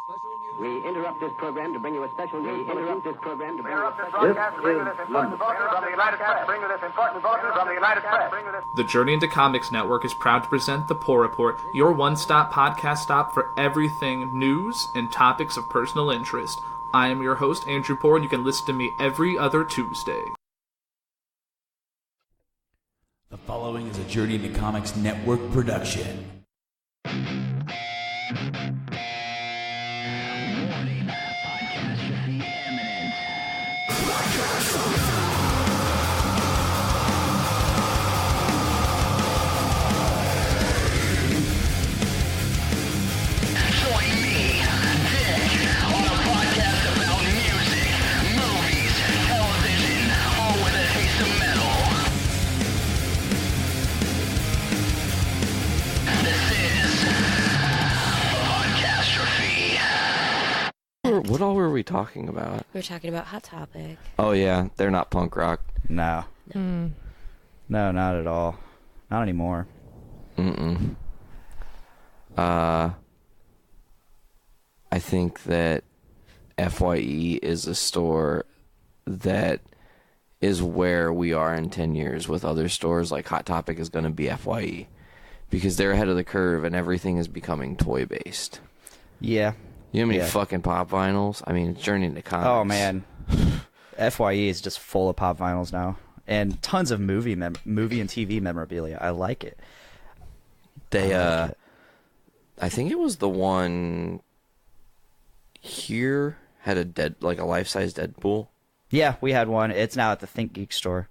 We interrupt this program to bring you a special news. We interrupt this program to bring you a special The Journey into Comics Network is proud to present The Poor Report, your one-stop podcast stop for everything news and topics of personal interest. I am your host, Andrew Poor, and you can listen to me every other Tuesday. The following is a Journey into Comics Network production. Warning, Podcastrophe imminent. Join me, Dick, on a podcast about music, movies, television, all with a taste of metal. This is Podcastrophe. What all were we talking about? We were talking about Hot Topic. Oh yeah, they're not punk rock. No. No, not at all. Not anymore. I think that FYE is a store that is where we are in 10 years with other stores. Like Hot Topic is going to be FYE because they're ahead of the curve and everything is becoming toy-based. Yeah. You know how many fucking pop vinyls? I mean, it's Journey into Comics. Oh, man. FYE is just full of pop vinyls now. And tons of movie and TV memorabilia. I like it. They, I think it was the one here had a life-size Deadpool. Yeah, we had one. It's now at the Think Geek store.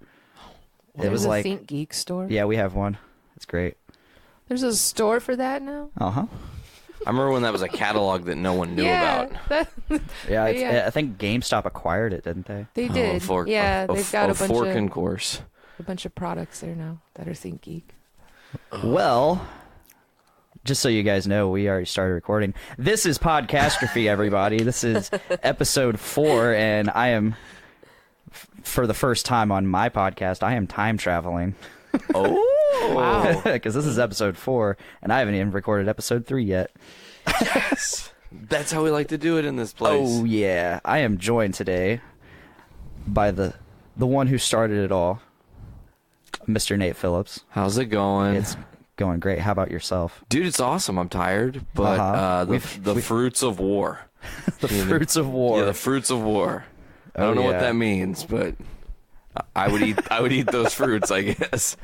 There's a Think Geek store? Yeah, we have one. It's great. There's a store for that now? Uh-huh. I remember when that was a catalog that no one knew about. Yeah, I think GameStop acquired it, didn't they? They did. They've got a bunch fork of and course. a bunch of products there now that are Think Geek. Well, just so you guys know, we already started recording. This is Podcastrophe, everybody. This is episode 4, and I am, for the first time on my podcast, I am time traveling. Oh! Wow. Because this is episode 4, and I haven't even recorded episode 3 yet. Yes! That's how we like to do it in this place. Oh, yeah. I am joined today by the one who started it all, Mr. Nate Phillips. How's it going? It's going great. How about yourself? Dude, it's awesome. I'm tired, but the fruits of war. The fruits of war. Yeah, the fruits of war. I don't know what that means, but I would eat those fruits, I guess.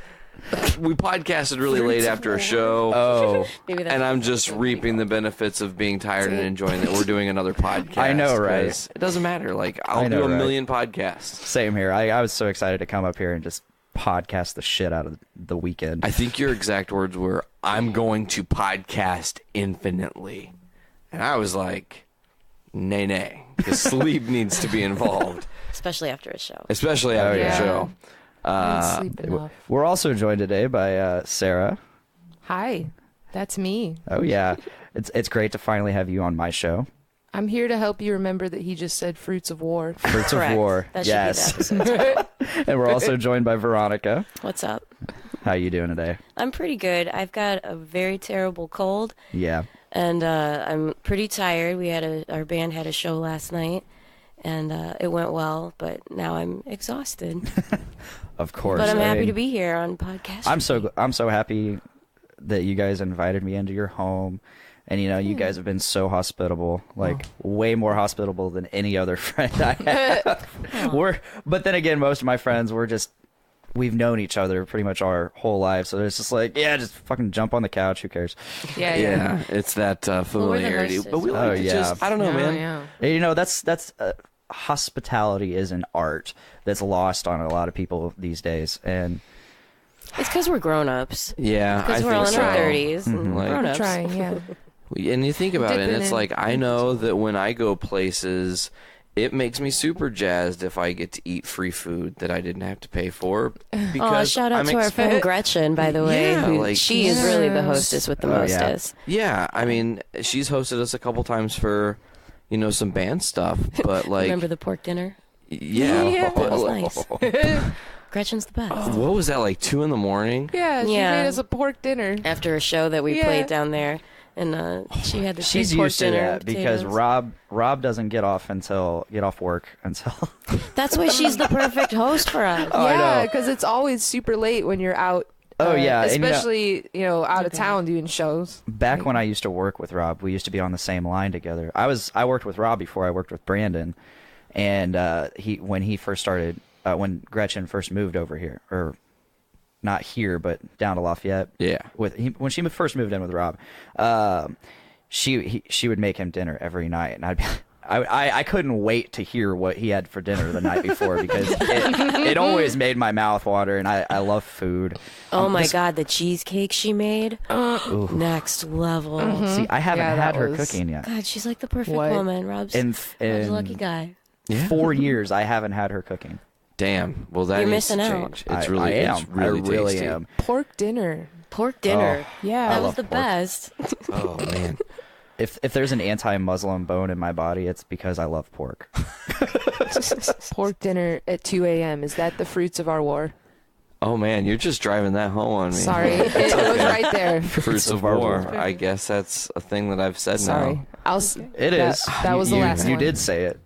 We podcasted really late after a show. Oh. And I'm just reaping the benefits of being tired and enjoying that we're doing another podcast. I know, right? It doesn't matter. Like, I'll do a million podcasts. Same here. I was so excited to come up here and just podcast the shit out of the weekend. I think your exact words were, I'm going to podcast infinitely. And I was like, nay, because sleep needs to be involved. Especially after a show. Especially after a show. Sleep enough. We're also joined today by Sara. Hi, that's me. Oh, yeah. It's great to finally have you on my show. I'm here to help you remember that he just said fruits of war. Fruits Correct. of War. That yes. should be the episode. And we're also joined by Veronica. What's up? How you doing today? I'm pretty good. I've got a very terrible cold, Yeah. and I'm pretty tired. Our band had a show last night, and it went well, but now I'm exhausted. Of course. But I'm I happy mean, to be here on podcast. I'm so happy that you guys invited me into your home. And, you guys have been so hospitable, like way more hospitable than any other friend I have. But then again, most of my friends, we've known each other pretty much our whole life. So it's just like, just fucking jump on the couch. Who cares? Yeah. It's that familiarity. hostess. But we like to just, I don't know, man. Yeah. That's hospitality is an art that's lost on a lot of people these days. And It's because we're grown-ups. Yeah, Because we're all in our 30s and Like- grown-ups. Trying, yeah. And you think about it, and Dipping it's in. like, I know that when I go places, it makes me super jazzed if I get to eat free food that I didn't have to pay for. Because Shout out I'm to our friend Gretchen, by the way. Yeah, like- she is really the hostess with the Oh, yeah. mostest. Yeah, I mean, she's hosted us a couple times for, some band stuff, but like, Remember the pork dinner? yeah, Yeah. but, That was like, nice. Gretchen's the best. what was that, like 2 a.m? Yeah, she Yeah. made us a pork dinner. After a show that we played down there, and she had to She's take pork used to dinner. that because potatoes. Rob doesn't get off work until. That's why she's the perfect host for us. Oh, I yeah, know. because it's always super late when you're out. Oh, yeah, and, especially out of town doing shows. Back when I used to work with Rob, we used to be on the same line together. I worked with Rob before I worked with Brandon, and when Gretchen first moved over here, or not here, but down to Lafayette. Yeah. When she first moved in with Rob, she would make him dinner every night, and I couldn't wait to hear what he had for dinner the night before because it always made my mouth water, and I love food. Oh my God, the cheesecake she made, next level. See, I haven't Yeah, had that her was- cooking yet. God, she's like the perfect What? woman. Rob's a lucky guy. 4 years, I haven't had her cooking. Damn. Well, that You're needs to missing out. change. It's I really, am. it's really I really tasty. am. Pork dinner. Pork dinner. Yeah. that I was love the pork. best. Oh man. If there's an anti-Muslim bone in my body, it's because I love pork. Pork dinner at 2 a.m. Is that the fruits of our war? Oh man, you're just driving that home on me. Sorry, it was right there. Fruits of our war. war. I guess that's a thing that I've said Sorry. now. It is. That was the last You one. did say it.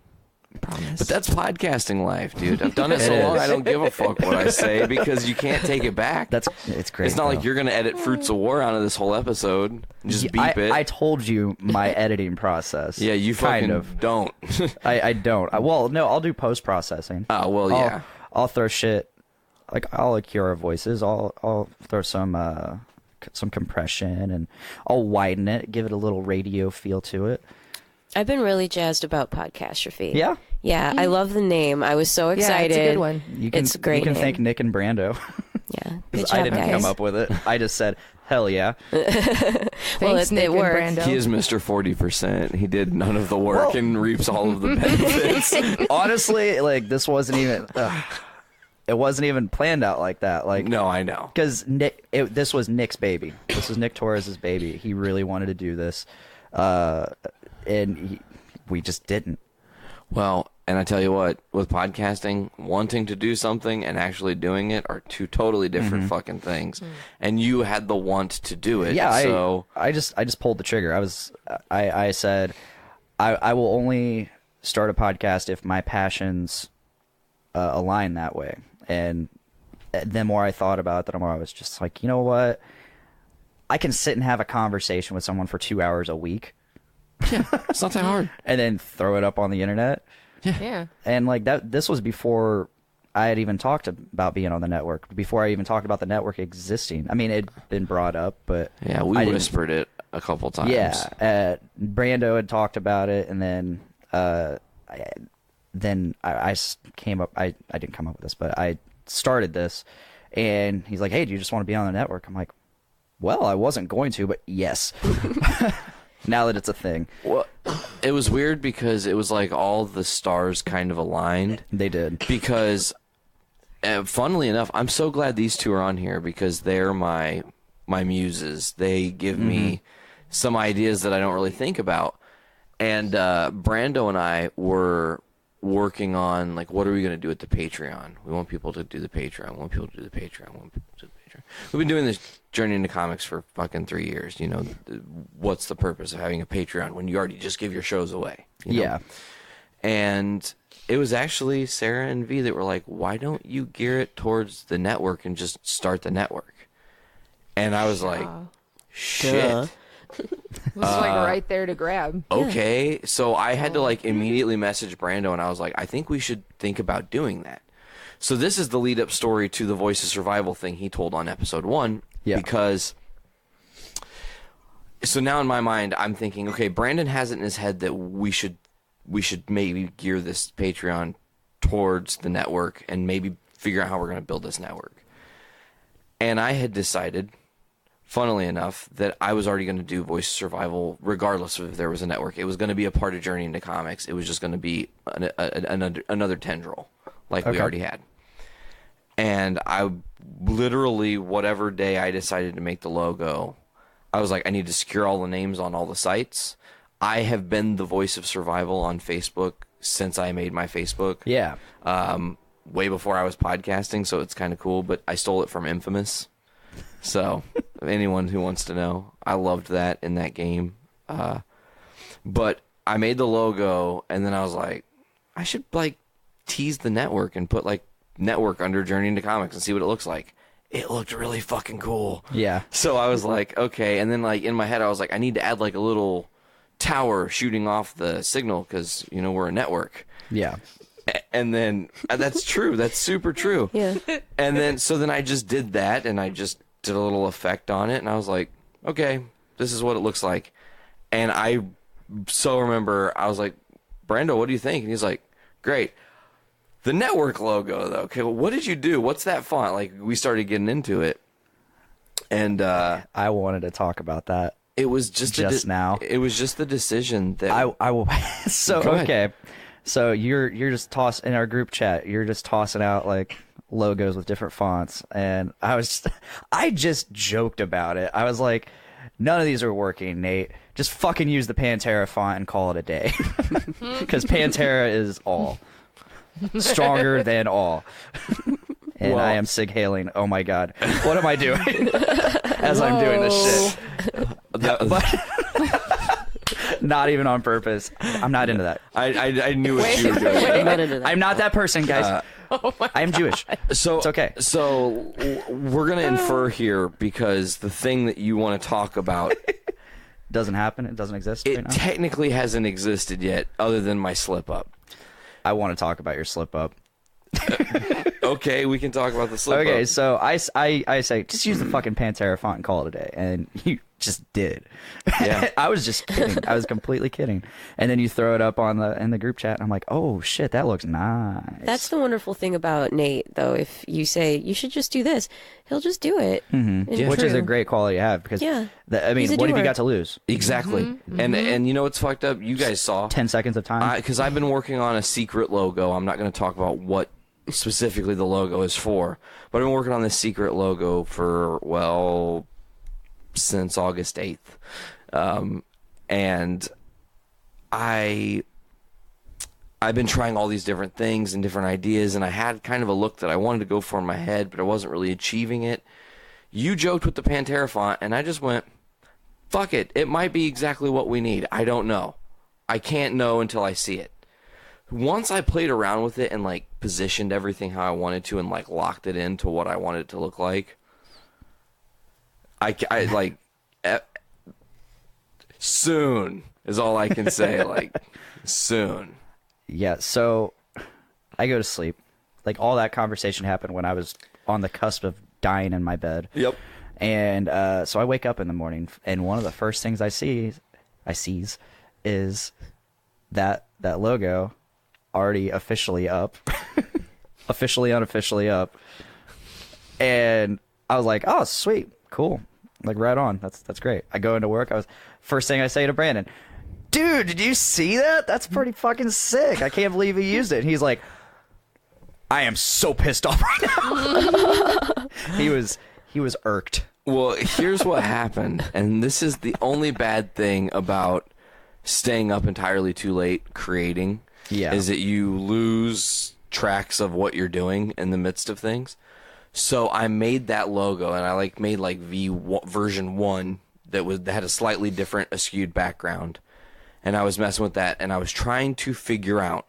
Promise. But that's podcasting life, dude. I've done it so It long, is. I don't give a fuck what I say because you can't take it back. It's great. It's not like though. you're gonna edit Fruits of War out of this whole episode and just beep it. I told you my editing process. yeah, you fucking kind of. don't. I don't. Well, no, I'll do post processing. Oh well, yeah. I'll throw shit. Like I'll cure our voices. I'll throw some compression, and I'll widen it, give it a little radio feel to it. I've been really jazzed about Podcastrophe. Yeah. Yeah, I love the name. I was so Yeah, excited. it's a good one. It's a great You can name. thank Nick and Brando. Yeah, 'Cause good job, I didn't guys. come up with it. I just said, hell yeah. Well, Thanks, Nick it and worked. Brando. He is Mr. 40%. He did none of the work and reaps all of the benefits. Honestly, like this wasn't even. It wasn't even planned out like that. Like No, I know. because this was Nick's baby. This was Nick Torres's baby. He really wanted to do this, and we just didn't. Well, and I tell you what, with podcasting, wanting to do something and actually doing it are two totally different fucking things. And you had the want to do it. Yeah, so I just pulled the trigger. I said I will only start a podcast if my passions align that way. And the more I thought about it, the more I was just like, you know what? I can sit and have a conversation with someone for 2 hours a week. it's not that hard. And then throw it up on the internet. Yeah. And like that, this was before I had even talked about being on the network. Before I even talked about the network existing. I mean, it'd been brought up, but Yeah, I we didn't- whispered it a couple times. Yeah, Brando had talked about it, and then I came up. I didn't come up with this, but I started this, and he's like, "Hey, do you just want to be on the network?" I'm like, "Well, I wasn't going to, but yes." Now that it's a thing, Well, it was weird because it was like all the stars kind of aligned. they did. Because, funnily enough, I'm so glad these two are on here because they're my muses. They give me some ideas that I don't really think about. And Brando and I were working on, like, what are we going to do with the Patreon? We want people to do the Patreon. We want people to do the Patreon. We want people to do the Patreon. We've been doing this journey into comics for fucking 3 years. You know, what's the purpose of having a Patreon when you already just give your shows away? You know? Yeah. And it was actually Sara and V that were like, why don't you gear it towards the network and just start the network? And I was like, shit. Duh. It was like right there to grab. Okay. So I had to like immediately message Brando and I was like, I think we should think about doing that. So this is the lead up story to the Voice of Survival thing he told on episode 1. Yeah. Because so now in my mind, I'm thinking, okay, Brandon has it in his head that we should maybe gear this Patreon towards the network and maybe figure out how we're going to build this network. And I had decided, funnily enough, that I was already going to do Voice of Survival regardless of if there was a network. It was going to be a part of Journey into Comics. It was just going to be another tendril like we already had. And I literally, whatever day I decided to make the logo, I was like, I need to secure all the names on all the sites. I have been the Voice of Survival on Facebook since I made my Facebook. Yeah. Way before I was podcasting, so it's kind of cool, but I stole it from Infamous. So Anyone who wants to know, I loved that in that game. But I made the logo, and then I was like, I should like tease the network and put like network under Journey into Comics and see what it looks like. It looked really fucking cool. Yeah. So I was like, okay. And then like in my head, I was like, I need to add like a little tower shooting off the signal because, you know, we're a network. Yeah. And then that's true. That's super true. Yeah. And then so then I just did that, and I just did a little effect on it, and I was like, okay, this is what it looks like. And I so remember I was like, Brando, what do you think? And he's like, great. The network logo, though. Okay, well, what did you do? What's that font? Like, we started getting into it, and I wanted to talk about that. it was just now. It was just the decision that I will. So Go ahead. okay, so you're just tossing in our group chat. You're just tossing out like logos with different fonts, and I just joked about it. I was like, none of these are working, Nate. Just fucking use the Pantera font and call it a day, because Pantera is all. Stronger than all. And Well, I am sig hailing. Oh my god. What am I doing? As I'm doing this shit. Not even on purpose. I'm not into that. I knew what you were doing. I'm not into that. I'm not that person, guys. I'm Jewish. So It's okay. So we're gonna infer here, because the thing that you want to talk about, Doesn't happen. It doesn't exist it right now. technically hasn't existed yet, other than my slip up. I want to talk about your slip up. Okay, we can talk about the slip Okay, up. so I say, just use the fucking Pantera font and call it a day. And you just did. Yeah. I was just kidding. I was completely kidding. And then you throw it up in the group chat, and I'm like, oh shit, that looks nice. That's the wonderful thing about Nate, though. If you say you should just do this, he'll just do it. Mm-hmm. Which is a great quality to have, because Yeah. I mean, He's a what have you doer. got to lose? Exactly. Mm-hmm. And you know what's fucked up? You guys saw 10 seconds of time? because I've been working on a secret logo. I'm not going to talk about what specifically the logo is for, but I've been working on this secret logo for, well, since August 8th. And I've been trying all these different things and different ideas, and I had kind of a look that I wanted to go for in my head, but I wasn't really achieving it. You joked with the Pantera font, and I just went, fuck it. It might be exactly what we need. I don't know. I can't know until I see it. Once I played around with it and like positioned everything how I wanted to and like locked it into what I wanted it to look like, I like soon is all I can say. Like soon. Yeah, so I go to sleep. Like, all that conversation happened when I was on the cusp of dying in my bed. Yep. And so I wake up in the morning, and one of the first things I sees is that logo already officially up, officially unofficially up. And I was like, oh, sweet, cool, like right on. That's great. I go into work. First thing I say to Brandon, dude, did you see that? That's pretty fucking sick. I can't believe he used it. And he's like, I am so pissed off right now. He was irked. Well, here's what happened, and this is the only bad thing about staying up entirely too late creating. Yeah. Is that you lose tracks of what you're doing in the midst of things. So I made that logo, and I made version 1 that had a slightly different askewed background, and I was messing with that, and I was trying to figure out.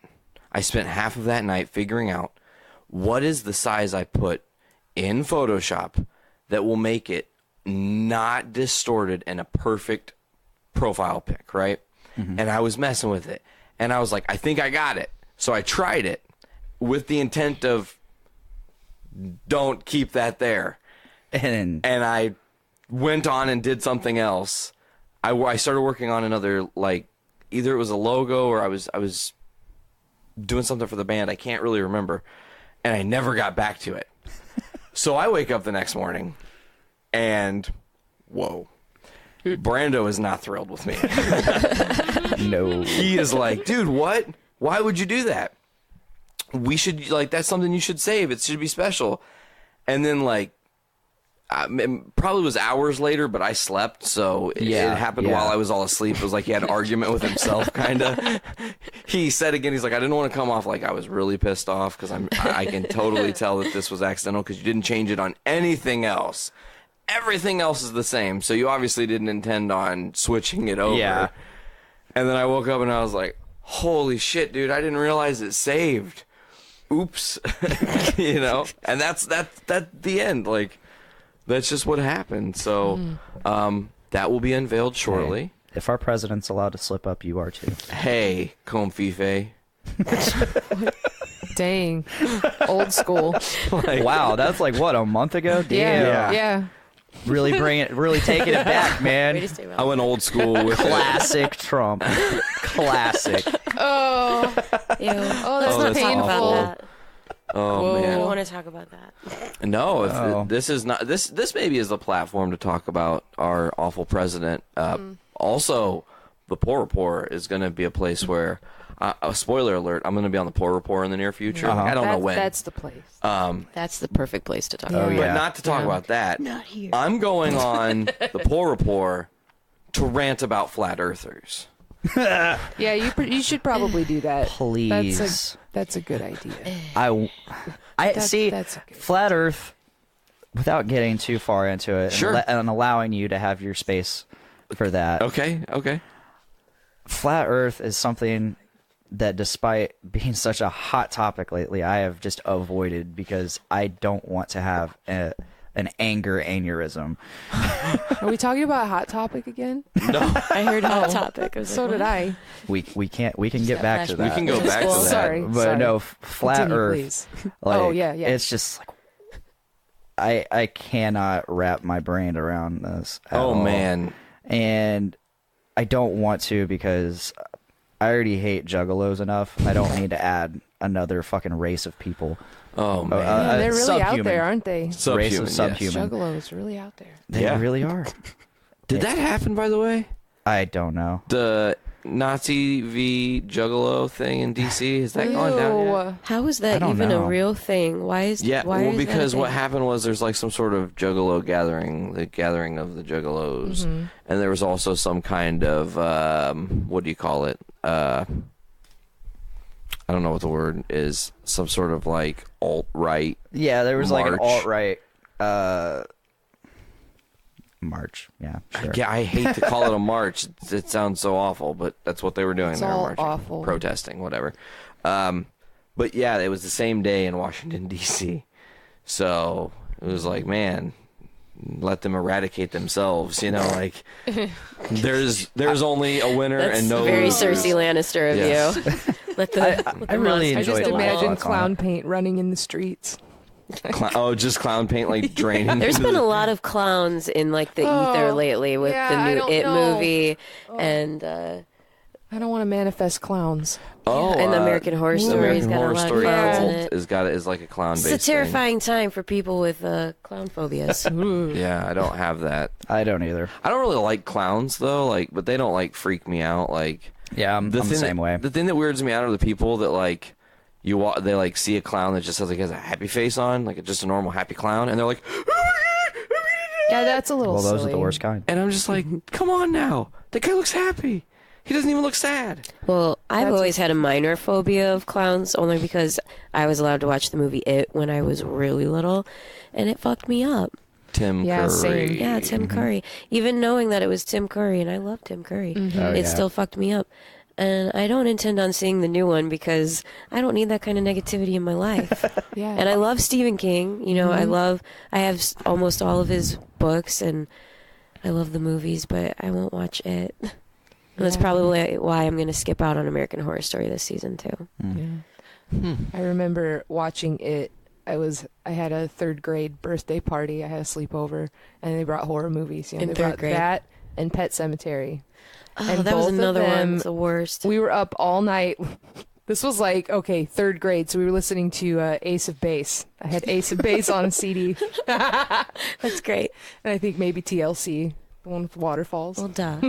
I spent half of that night figuring out what is the size I put in Photoshop that will make it not distorted and a perfect profile pic, right? Mm-hmm. And I was messing with it. And I was like, I think I got it. So I tried it with the intent of don't keep that there. And I went on and did something else. I started working on another, either it was a logo or I was doing something for the band. I can't really remember. And I never got back to it. So I wake up the next morning and, whoa. Brando is not thrilled with me. no. He is like, dude, what? Why would you do that? We should, that's something you should save. It should be special. And then, it probably was hours later, but I slept, so it happened while I was all asleep. It was like he had an argument with himself, kind of. He said again, he's like, I didn't want to come off like I was really pissed off, because I can totally tell that this was accidental, because you didn't change it on anything else. everything else is the same. So you obviously didn't intend on switching it over. Yeah. And then I woke up and I was like, holy shit, dude, I didn't realize it saved. Oops. You know? And that's the end. Like, that's just what happened. So that will be unveiled shortly. Hey, if our president's allowed to slip up, you are too. Hey, Comfife. Dang. Old school. Like, Wow, that's like what, a month ago? Damn. Yeah. Really taking it back, Way man. to stay I went old school with it. Classic Trump. Classic. Oh. Ew. Oh, that's Let's not not talk painful. about that. Oh, I man. don't want to talk about that. No, if Oh. this is not this maybe is the platform to talk about our awful president. Also, the Poor Report is going to be a place where, a spoiler alert, I'm going to be on the Poor Report in the near future. I don't know when. That's the place. That's the perfect place to talk Oh, about yeah. But not to talk about that. Not here. I'm going on the Poor Report to rant about flat earthers. Yeah, you should probably do that. Please. That's a good idea. I see. that's okay. Flat Earth, without getting too far into it, Sure. and allowing you to have your space for that. Okay. Flat Earth is something that, despite being such a hot topic lately, I have just avoided because I don't want to have an anger aneurysm. Are we talking about Hot Topic again? I heard Hot Topic. I was So like, did what? I. We can get back to flashback. that. We can go back to that. Sorry. But no, Flat Continue, Earth. please. Like, Oh, yeah. It's just like I cannot wrap my brain around this. At Oh all. man. And I don't want to because I already hate juggalos enough. I don't need to add another fucking race of people. Oh man. Yeah, they're really out subhuman. there, aren't they? Race of Subhuman, yes. subhuman. Juggalos really out there. They Yeah. really are. Did that happen, by the way? I don't know. The Nazi v Juggalo thing in DC, has that gone down yet? Ew. How is I that don't even know. a real thing? Why is Yeah, why well, is because that a what thing? happened was there's like some sort of Juggalo gathering, the gathering of the Juggalos, and there was also some kind of what do you call it? I don't know what the word is. Some sort of like alt-right. Yeah, there was like an March. alt-right march. Yeah, sure. Yeah, I hate to call it a march. It sounds so awful, but that's what they were doing. It's They were all marching, awful. protesting, whatever. But yeah, it was the same day in Washington D.C. So it was like, man, let them eradicate themselves. You know, like there's only a winner That's and no very losers. Cersei Lannister of Yes. you. let the I really I enjoyed just it. imagine Fuck on clown it. paint running in the streets. Just clown paint like draining. There's into been the- a lot of clowns in like the ether lately with yeah, the I new don't It know. movie and I don't want to manifest clowns. and the American Horror Story's American got a Horror lot of Story clowns in cult it. is like a clown based. It's a terrifying time for people with clown phobias. Yeah, I don't have that. I don't either. I don't really like clowns though, like, but they don't like freak me out. Like Yeah, I'm the same way. The thing that weirds me out are the people that like they like see a clown that just has a happy face on, like just a normal happy clown, and they're like, Yeah, that's a little Well, those silly. are the worst kind. and I'm just like, come on now, the guy looks happy. He doesn't even look sad. Well, I've That's- always had a minor phobia of clowns only because I was allowed to watch the movie It when I was really little, and it fucked me up. Tim Yeah, Curry. same. Yeah, Tim Curry. Even knowing that it was Tim Curry, and I love Tim Curry, Oh, it yeah. still fucked me up. And I don't intend on seeing the new one because I don't need that kind of negativity in my life. Yeah. And I love Stephen King. You know, I have almost all of his books, and I love the movies, but I won't watch it. And that's probably why I'm going to skip out on American Horror Story this season, too. I remember watching it. I had a 3rd grade birthday party. I had a sleepover, and they brought horror movies. You know, In they 3rd brought grade? that and Pet Cemetery. Oh, And that was both of another one. them- It's the worst. We were up all night. This was like, 3rd grade, so we were listening to Ace of Base. I had Ace of Base on a CD, That's great. and I think maybe TLC, the one with waterfalls. Well, duh.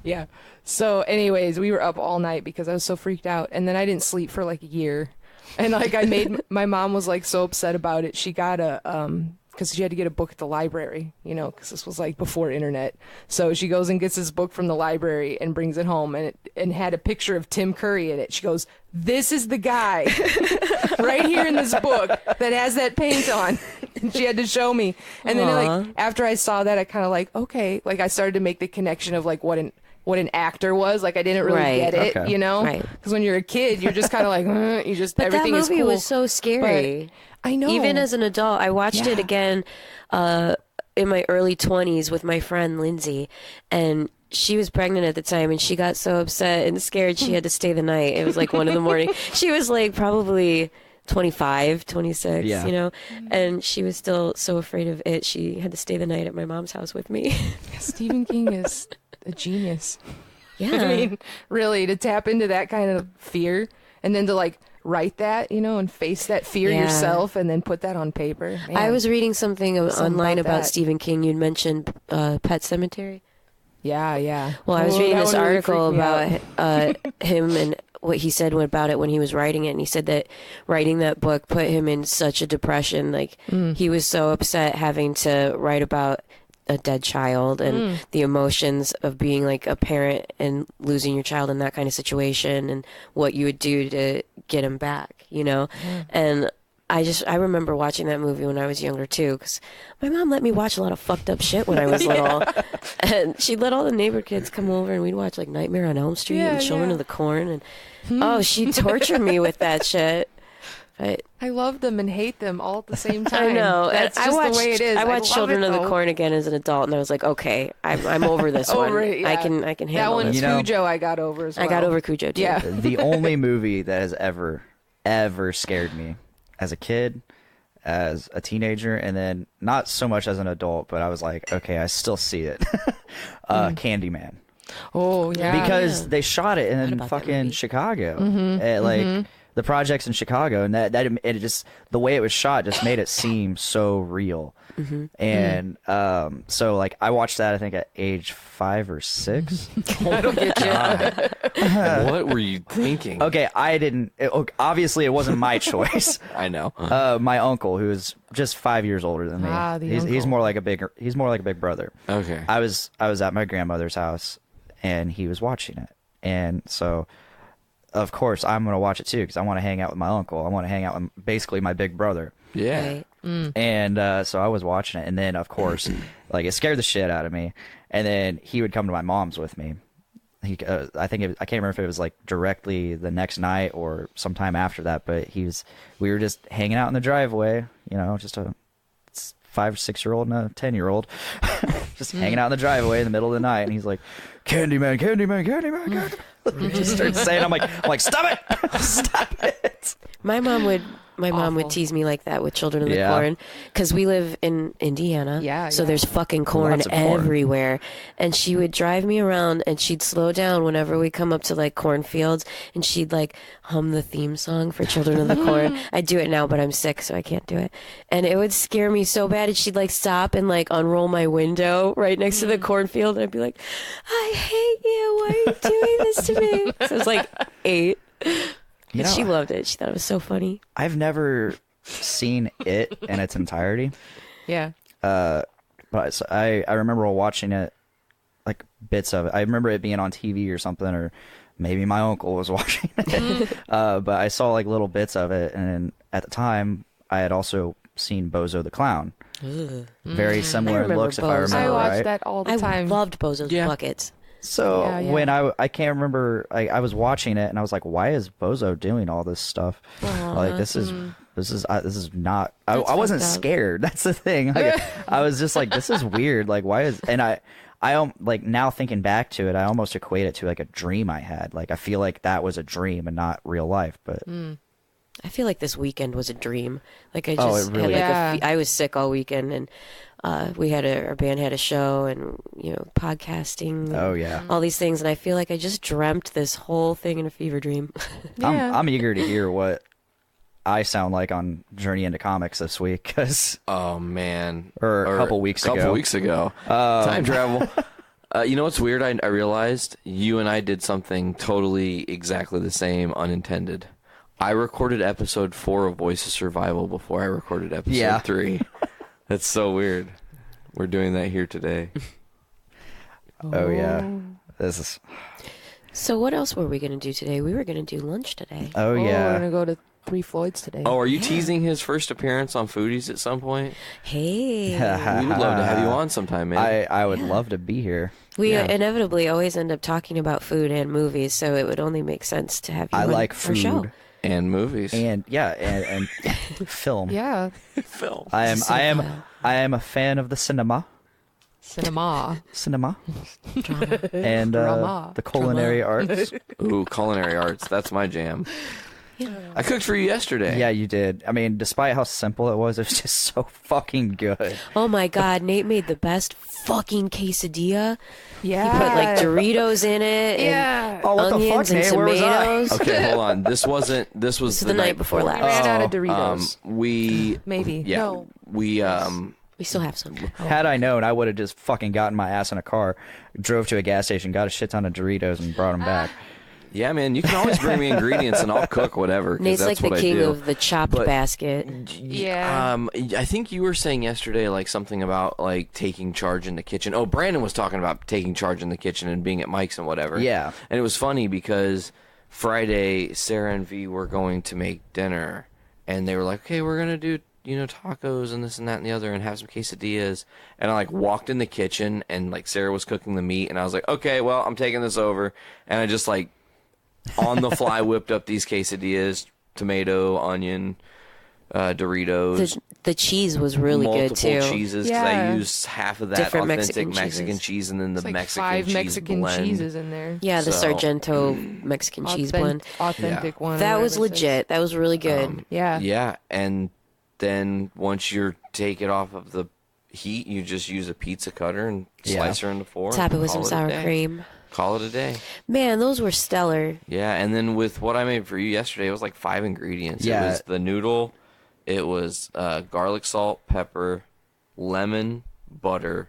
Yeah. So, anyways, we were up all night because I was so freaked out, and then I didn't sleep for like a year, and like my mom was like so upset about it. She got a because she had to get a book at the library, you know, because this was like before internet. So she goes and gets this book from the library and brings it home, and had a picture of Tim Curry in it. She goes, "This is the guy right here in this book that has that paint on." And she had to show me. And then like after I saw that, I kind of like, okay, like I started to make the connection of like what an actor was. Like I didn't really get it, you know? Right. Because when you're a kid, you're just kind of like, you just, But everything that is movie cool. was so scary. But I know. Even as an adult, I watched it again in my early 20s with my friend Lindsay, and she was pregnant at the time, and she got so upset and scared she had to stay the night. It was like 1 a.m. She was like probably 25, 26, you know, and she was still so afraid of it. She had to stay the night at my mom's house with me. Stephen King is a genius. Yeah. I mean, really, to tap into that kind of fear and then to like write that, you know, and face that fear yourself and then put that on paper. Man. I was reading something online about that. Stephen King. You'd mentioned Pet Cemetery. Yeah. Well, I was reading that this one really article freaked me about him and what he said about it when he was writing it. And he said that writing that book put him in such a depression. Like, he was so upset having to write about a dead child and the emotions of being like a parent and losing your child in that kind of situation and what you would do to get him back, you know? And I remember watching that movie when I was younger too, because my mom let me watch a lot of fucked up shit when I was little. And she'd let all the neighbor kids come over and we'd watch like Nightmare on Elm Street and Children of the Corn. And she tortured me with that shit. But I love them and hate them all at the same time. I know. That's I just watched, the way it is. I watched Children of the Corn. Corn again as an adult, and I was like, okay, I'm over this one. Over it, yeah. I can handle that one. this. You know, Cujo, I got over as well. I got over Cujo too. Yeah. The only movie that has ever scared me as a kid, as a teenager, and then not so much as an adult, but I was like, okay, I still see it. Candyman. Oh, yeah. Because they shot it in fucking Chicago. Like the projects in Chicago, and that it just, the way it was shot just made it seem so real. And so like I watched that I think at age 5 or 6. I don't get you. What were you thinking? Okay, I didn't. Obviously, it wasn't my choice. I know. My uncle, who is just 5 years older than me, the he's uncle. more like a big brother. Okay. I was at my grandmother's house, and he was watching it, and so of course I'm gonna watch it too because I want to hang out with my uncle. I want to hang out with basically my big brother. Yeah. Right. And so I was watching it, and then of course, like it scared the shit out of me. And then he would come to my mom's with me. I can't remember if it was like directly the next night or sometime after that, but we were just hanging out in the driveway, you know, just a 5 or 6 year old and a 10-year-old, just hanging out in the driveway in the middle of the night, and he's like, Candyman, Candyman, Candyman, Candyman. Just starts saying, I'm like, stop it, stop it. My mom would tease me like that with Children of the Corn because we live in Indiana. So there's fucking corn Lots of corn. everywhere. And she would drive me around and she'd slow down whenever we come up to like cornfields and she'd like hum the theme song for Children of the Corn. I do it now, but I'm sick, so I can't do it. And it would scare me so bad. And she'd like stop and like unroll my window right next to the cornfield. And I'd be like, I hate you. Why are you doing this to me? So I was like 8. You know, she loved it. She thought it was so funny. I've never seen it in its entirety. Yeah. But so I remember watching it, like bits of it. I remember it being on TV or something, or maybe my uncle was watching it. But I saw like little bits of it, and at the time, I had also seen Bozo the Clown. Very similar in looks, if I Bozo. remember I watched right. that all the I time. loved Bozo's Buckets. So Yeah. when I can't remember, I was watching it and I was like, why is Bozo doing all this stuff? Like this is not. I wasn't fucked up. scared. That's the thing. Like, I was just like, this is weird. Like why is and I like now thinking back to it, I almost equate it to like a dream I had. Like I feel like that was a dream and not real life. But I feel like this weekend was a dream. Like I Oh, just it really- had like I was sick all weekend, and our band had a show, and podcasting. oh yeah, all these things, and I feel like I just dreamt this whole thing in a fever dream. I'm eager to hear what I sound like on Journey into Comics this week, because Oh man. Or a couple weeks ago. Time travel. You know what's weird? I realized you and I did something totally exactly the same, unintended. I recorded episode 4 of Voice of Survival before I recorded episode 3. That's so weird. We're doing that here today. Oh yeah, this is. So what else were we going to do today? We were going to do lunch today. Oh We're yeah. gonna go to 3 Floyds today. Oh, are you teasing his first appearance on Foodies at some point? Hey. We would love to have you on sometime, man. I would love to be here. We inevitably always end up talking about food and movies, so it would only make sense to have you I on like our food show. And movies. and film. Yeah. film. I am a fan of the cinema. Cinema. And Drama. the culinary arts. Ooh, culinary arts. That's my jam. I cooked for you yesterday. Yeah, you did. I mean, despite how simple it was just so fucking good. Oh my God, Nate made the best fucking quesadilla. Yeah. He put like Doritos in it. Yeah. Oh, what the onions fuck, and Nate? Where was I? tomatoes. Okay, hold on. This was the night before We last. ran out of Doritos. We Maybe. No. we We still have some. Had I known, I would have just fucking gotten my ass in a car, drove to a gas station, got a shit ton of Doritos, and brought them back. yeah, man. You can always bring me ingredients and I'll cook whatever. 'Cause Nate's that's like the what king I do. of the chopped But- basket. Yeah. I think you were saying yesterday like something about like taking charge in the kitchen. Oh, Brandon was talking about taking charge in the kitchen and being at Mike's and whatever. Yeah. And it was funny because Friday Sarah and V were going to make dinner and they were like, "Okay, we're going to do, tacos and this and that and the other and have some quesadillas." And I like walked in the kitchen and like Sarah was cooking the meat and I was like, "Okay, well, I'm taking this over." And I just like on the fly whipped up these quesadillas, tomato, onion, Doritos. The cheese was really good multiple too. cheeses because Yeah. I used half of that Different authentic Mexican Mexican cheeses. cheese and then the It's like Mexican 5 cheese Mexican blend. cheeses in there. Yeah, the So- Sargento Mexican cheese blend. Authentic one. That or was whatever it says. legit. That was really good. Yeah. Yeah, and then once you take it off of the heat, you just use a pizza cutter and slice her into 4. Top it and with some call sour a day. cream. Call it a day. Man, those were stellar. Yeah, and then with what I made for you yesterday, it was like 5 ingredients. Yeah. It was the noodle, it was garlic, salt, pepper, lemon, butter,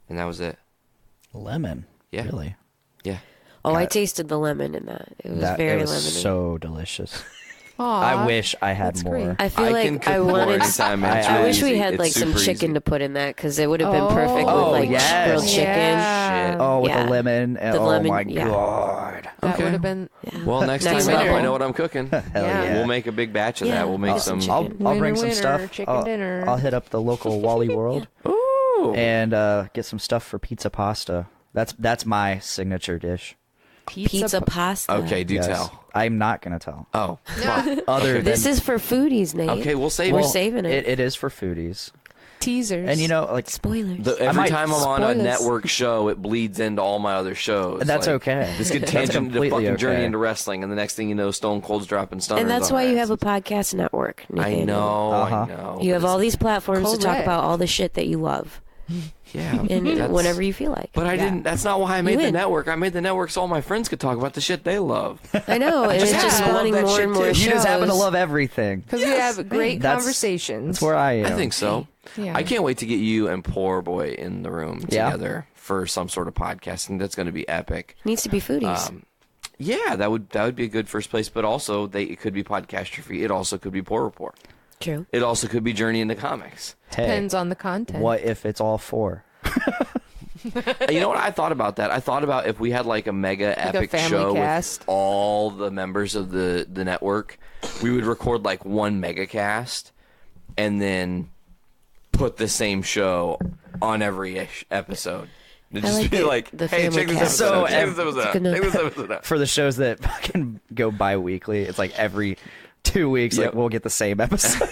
and that was it. Lemon. Yeah. Really? Yeah. Oh, I tasted the lemon in that. It was very it was lemony. so delicious. Aw, I wish I had that's more. great. I feel I can like cook I more wanted. anytime, man. It's I really wish we easy. had It's like some super chicken easy. to put in that because it would have been perfect Oh, with like yes. grilled chicken. Yeah. Oh, with Yeah. the lemon. The Oh lemon, my yeah. god. That Okay. would have been. Well, next Nice time up, winner. I know what I'm cooking. Hell yeah. We'll make a big batch of Yeah, that. We'll make get some some. chicken. I'll bring Winner, some winner, stuff. chicken dinner. I'll hit up the local Wally World Ooh. and get some stuff for pizza pasta. That's my signature dish. Pizza pasta. Okay, do Yes. tell. I'm not gonna tell. Oh, well, Other than This is for foodies, Nate. okay. We'll save We're it. saving it. it is for foodies, Teasers. and like Spoilers. Every might- time I'm on a Spoilers. network show, it bleeds into all my other shows. That's Like, okay. This could That's tangent into completely fucking journey okay. into wrestling, and the next thing you know, Stone Cold's dropping stunners. and that's on why our you have a asses. podcast network. I Nathaniel. know. Uh-huh. I know. You have but all these platforms to talk Correct. about all the shit that you love, yeah, and that's- whenever you feel like. But I didn't. That's not why I made the win. network. I made the network so all my friends could talk about the shit they love. I know, and it's just just happen to love spawning that more shit and more too. shows. You just happen to love everything. Because we have great That's- conversations. That's where I am. I think so. Yeah. I can't wait to get you and Poor Boy in the room Yeah. together for some sort of podcast, and that's going to be epic. Needs to be foodies. Yeah, that would be a good first place. But also, it could be Podcastrophe. It also could be Poor Report. True. It also could be Journey into Comics. Hey, Depends on the content. what if it's all 4? You know what? I thought about that. I thought about if we had like a mega epic family show cast. with all the members of the network, we would record like one mega cast and then put the same show on every episode. It'd I just like be the- like, the hey, family check this cast. episode out. So Check this episode out. good enough. Check this episode out. For the shows that fucking go bi-weekly, it's like every 2 weeks, Yep. like we'll get the same episode.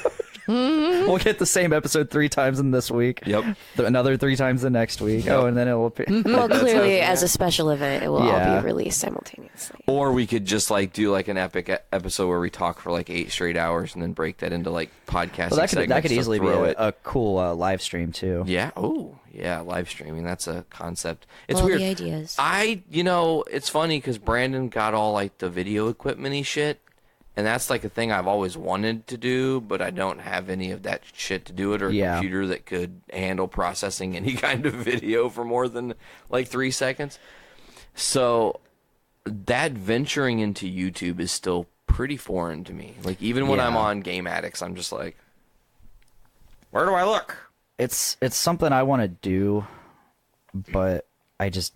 We'll get the same episode 3 times in this week. Yep. Another 3 times the next week. Oh, and then it'll appear. Well, clearly, as a special event, it will all Yeah. be released simultaneously. Or we could just like do like an epic episode where we talk for like 8 straight hours and then break that into like podcasting Well, that segments could to easily be throw it. a cool live stream too. Yeah. Oh, yeah. Live streaming. That's a concept. It's All weird. the ideas. It's funny because Brandon got all like the video equipment-y shit, and that's like a thing I've always wanted to do, but I don't have any of that shit to do it or a Yeah. computer that could handle processing any kind of video for more than like 3 seconds. So that venturing into YouTube is still pretty foreign to me. Like even when Yeah. I'm on Game Addicts, I'm just like, where do I look? It's something I want to do, but I just,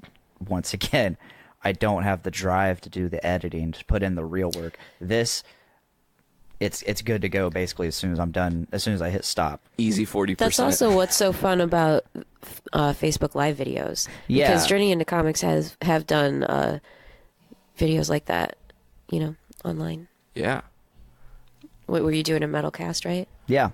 once again, I don't have the drive to do the editing, to put in the real work. This, it's good to go basically as soon as I'm done, as soon as I hit stop. Easy 40%. That's also what's so fun about Facebook Live videos. Yeah. Because Journey into Comics have done videos like that, online. Yeah. What were you doing a metal cast, right? Yeah.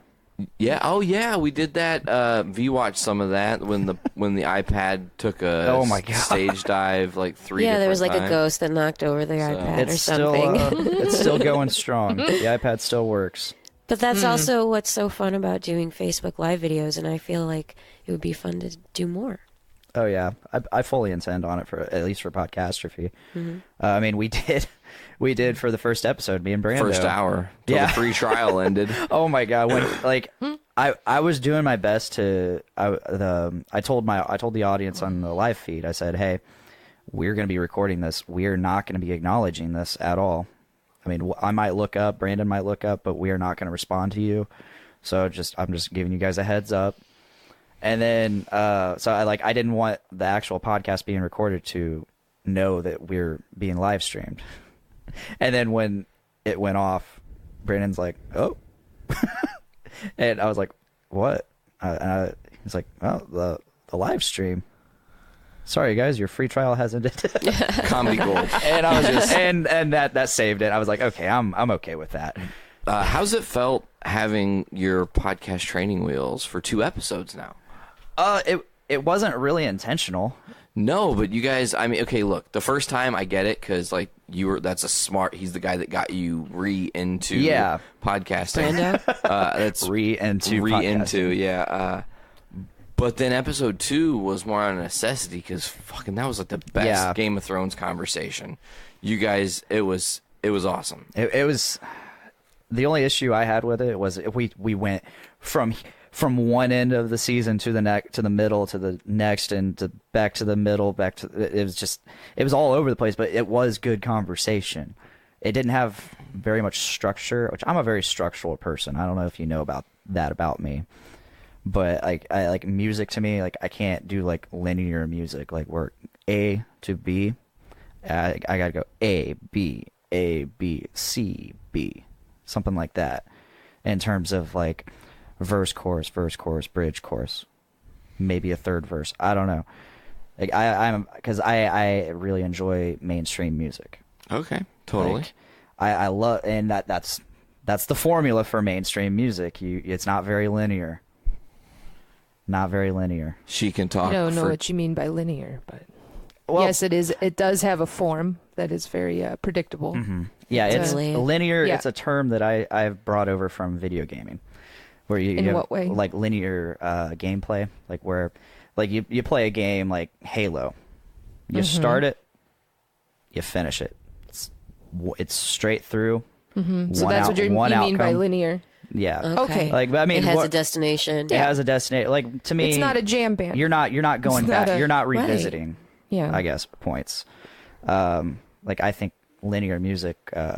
Yeah. Oh, yeah. We did that. V watched some of that when the iPad took a Oh my God. stage dive like 3 Yeah, there was like different a times. ghost that knocked over the iPad or It's still something. it's still going strong. The iPad still works. But that's also what's so fun about doing Facebook Live videos, and I feel like it would be fun to do more. Oh yeah, I fully intend on it for at least for Podcastrophe. I mean, we did for the first episode, me and Brando. First hour till Yeah. the free trial ended. Oh my God, when I was doing my best to I told the audience on the live feed, I said, hey, we're going to be recording this. We're not going to be acknowledging this at all. I mean, I might look up, Brandon might look up, but we are not going to respond to you. So I'm just giving you guys a heads up. And then, so I didn't want the actual podcast being recorded to know that we're being live streamed. And then when it went off, Brandon's like, oh. And I was like, what? He's like, oh, the live stream. Sorry guys, your free trial has ended. Comedy gold. And I was just, and that saved it. I was like, okay, I'm okay with that. How's it felt having your podcast training wheels for 2 episodes now? It wasn't really intentional. No, but you guys, I mean, okay, look, the first time I get it because like he's the guy that got you into podcasting. Brando? That's into podcasting. Yeah. But then episode 2 was more on a necessity because fucking that was like the best Game of Thrones conversation. You guys, it was awesome. It was. The only issue I had with it was we went from one end of the season to the middle to the next and back to the middle it was all over the place, but it was good conversation. It didn't have very much structure, which I'm a very structural person. I don't know if you know about me, but I like music to me. Like I can't do like linear music. Like we're A to B. I gotta go A B C B, something like that. In terms of like verse, chorus, bridge, chorus, maybe a third verse. I don't know. Like because I really enjoy mainstream music. Okay, totally. Like, I love, and that's the formula for mainstream music. It's not very linear. Not very linear. She can talk. I don't know what you mean by linear, but Well, yes, it is. It does have a form that is very predictable. Mm-hmm. Yeah, it's Totally. linear. Yeah. It's a term that I've brought over from video gaming, where you In have, what way? like linear gameplay, like where like you play a game like Halo, you start it, you finish it. It's straight through. So that's what you mean by linear. Yeah. Okay. Like, but I mean, it has a destination. It has a destination. Like to me, It's not a jam band. You're not going It's not back. a- You're not Right. revisiting. Yeah. I guess points. Like I think linear music,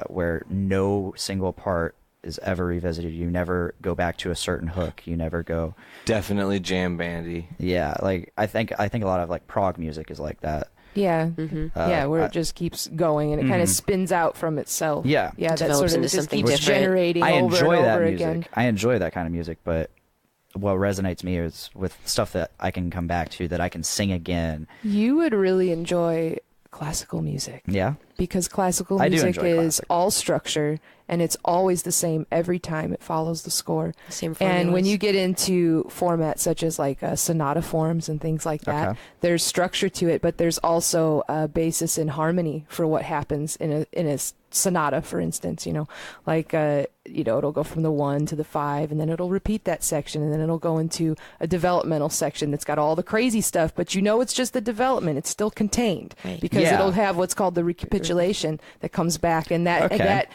where no single part is ever revisited. You never go back to a certain hook. You never go. Definitely jam bandy. Yeah. Like I think a lot of like prog music is like that. Yeah. Yeah, where it just keeps going and it kind of spins out from itself. Yeah. Yeah, that Develops sort of into just something keeps different. generating I over enjoy and that over music. again. I enjoy that kind of music, but what resonates me is with stuff that I can come back to, that I can sing again. You would really enjoy classical music. Yeah. Because classical I do music enjoy is classic. all structure and it's always the same every time. It follows the score. Same And when formulas. you get into formats such as like sonata forms and things like that, Okay. there's structure to it, but there's also a basis in harmony for what happens in a sonata, for instance. Like it'll go from the 1 to the 5, and then it'll repeat that section, and then it'll go into a developmental section that's got all the crazy stuff, but it's just the development. It's still contained Right. because Yeah. it'll have what's called the recapitulation that comes back, and that Okay. that